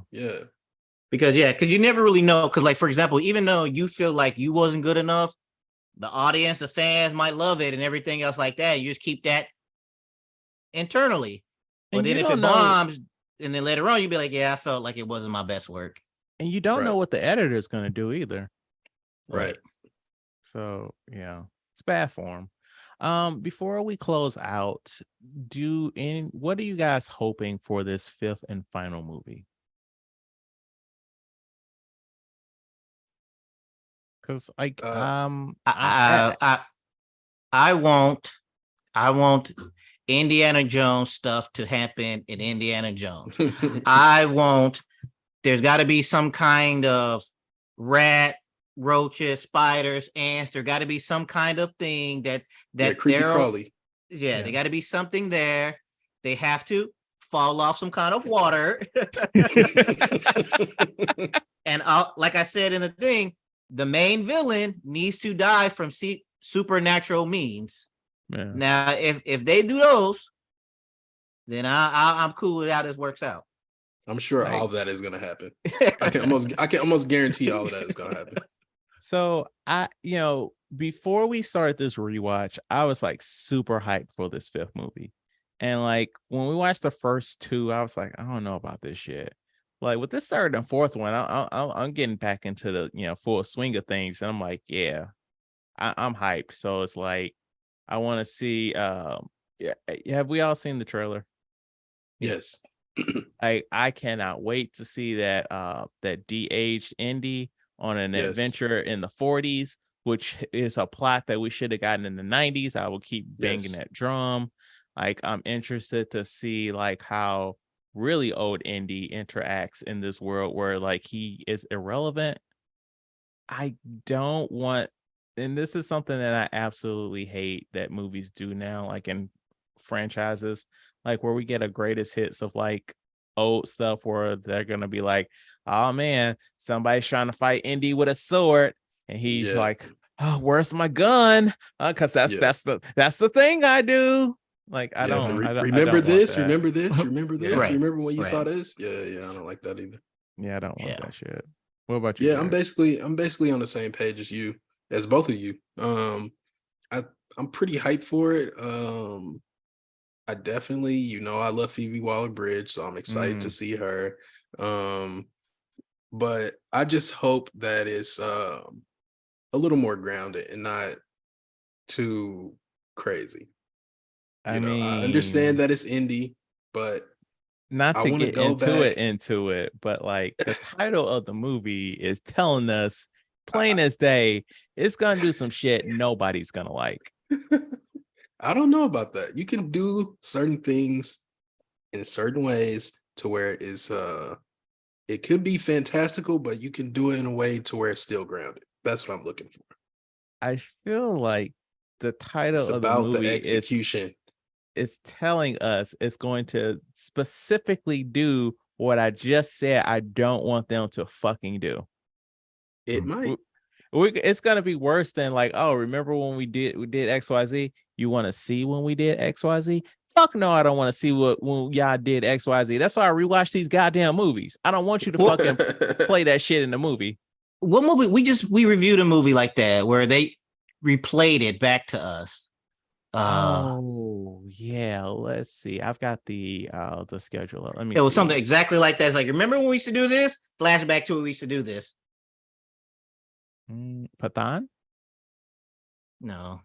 Because you never really know. Because, like, for example, even though you feel like you wasn't good enough, the audience, the fans might love it and everything else like that. You just keep that internally. But then if it bombs, and then later on, you'd be like, yeah, I felt like it wasn't my best work. And you don't know what the editor is going to do either. Right. So, yeah, it's bad form. Before we close out, what are you guys hoping for this 5th and final movie? Because like I want Indiana Jones stuff to happen in Indiana Jones. There's got to be some kind of rat, roaches, spiders, ants. There got to be some kind of thing that creepy crawly. They got to be something there. They have to fall off some kind of water. And like I said in the thing, the main villain needs to die from supernatural means. Yeah. Now, if they do those, then I'm cool with how this works out. I'm sure all of that is gonna happen. I can almost guarantee all of that is gonna happen. So before we started this rewatch, I was like super hyped for this 5th movie, and like when we watched the first 2, I was like, I don't know about this shit. Like with this 3rd and 4th one, I'm getting back into the full swing of things, and I'm like, yeah, I'm hyped. So it's like I want to see. Have we all seen the trailer? Yes. I cannot wait to see that de-aged Indy on an adventure in the 40s, which is a plot that we should have gotten in the 90s. I will keep banging that drum. Like I'm interested to see like how really old Indy interacts in this world where like he is irrelevant. I don't want, and this is something that I absolutely hate that movies do now, like in franchises, like where we get a greatest hits of like old stuff where they're gonna be like, oh man, somebody's trying to fight Indy with a sword, and he's like, oh, where's my gun? Because that's the thing I do. Like I don't remember this. Remember when you saw this. I don't like that either. I don't want that shit. What about you? I'm basically on the same page as both of you. I'm pretty hyped for it. I definitely, I love Phoebe Waller-Bridge, so I'm excited to see her. But I just hope that it's a little more grounded and not too crazy. I understand that it's indie, but not to get into it, but like the title of the movie is telling us plain as day, it's gonna do some shit nobody's gonna like. I don't know about that. You can do certain things in certain ways to where it's it could be fantastical, but you can do it in a way to where it's still grounded. That's what I'm looking for. I feel like the title It's of the about the movie execution. is telling us it's going to specifically do what I just said I don't want them to fucking do. It might. It's gonna be worse than like, oh, remember when we did XYZ? You want to see when we did XYZ? Fuck no, I don't want to see when y'all did XYZ. That's why I rewatch these goddamn movies. I don't want you to fucking play that shit in the movie. What movie? We reviewed a movie like that where they replayed it back to us. Oh yeah, let's see. I've got the schedule. Let me. It was see. something exactly like that. It's like, remember when we used to do this? Flashback to when we used to do this. Pathan? No.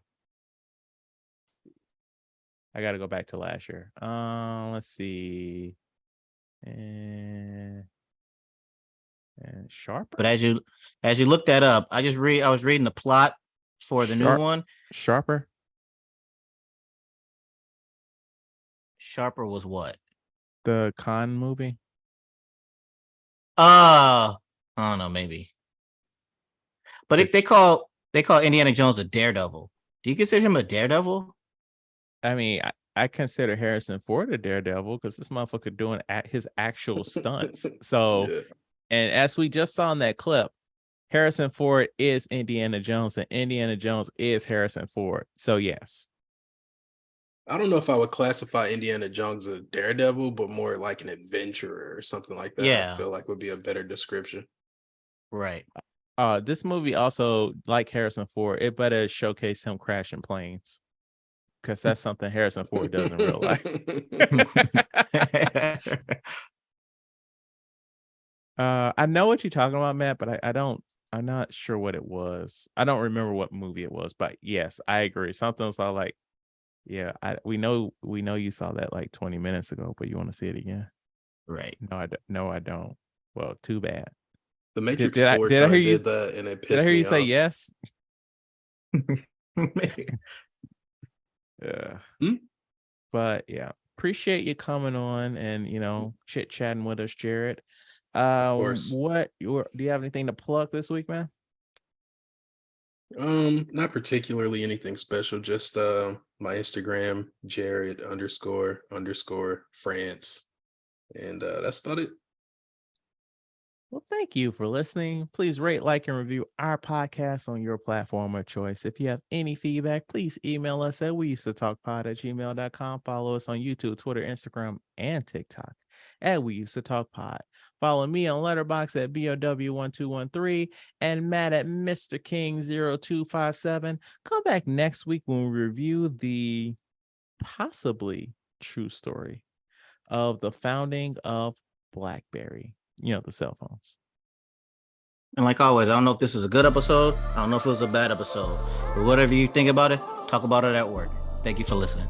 I got to go back to last year. Let's see. And Sharper. But as you look that up, I was reading the plot for the new one. Sharper. Sharper was what? The Khan movie. I don't know, maybe. But they call Indiana Jones a daredevil. Do you consider him a daredevil? I mean, I consider Harrison Ford a daredevil because this motherfucker doing his actual stunts. So, yeah. And as we just saw in that clip, Harrison Ford is Indiana Jones and Indiana Jones is Harrison Ford. So yes. I don't know if I would classify Indiana Jones as a daredevil, but more like an adventurer or something like that. Yeah. I feel like would be a better description. Right. This movie also, like Harrison Ford, it better showcase him crashing planes. Because that's something Harrison Ford does in real life. I know what you're talking about, Matt, but I'm not sure what it was. I don't remember what movie it was, but yes, I agree. Something was all like, yeah, we know you saw that like 20 minutes ago, but you want to see it again. Right. No, I don't. Well, too bad. The Matrix 4 did that and it pissed me off. Did I hear you say yes? Yeah. But yeah, appreciate you coming on and chit chatting with us, Jared. Of course. Do you have anything to plug this week, man? Not particularly anything special, just my Instagram, Jared__France. And that's about it. Well, thank you for listening. Please rate, like, and review our podcast on your platform of choice. If you have any feedback, please email us at weusedtotalkpod@gmail.com. Follow us on YouTube, Twitter, Instagram, and TikTok at weusedtotalkpod. Follow me on Letterboxd at BOW1213 and Matt at Mr. King0257. Come back next week when we review the possibly true story of the founding of BlackBerry. The cell phones. And like always, I don't know if this is a good episode. I don't know if it was a bad episode. But whatever you think about it, talk about it at work. Thank you for listening.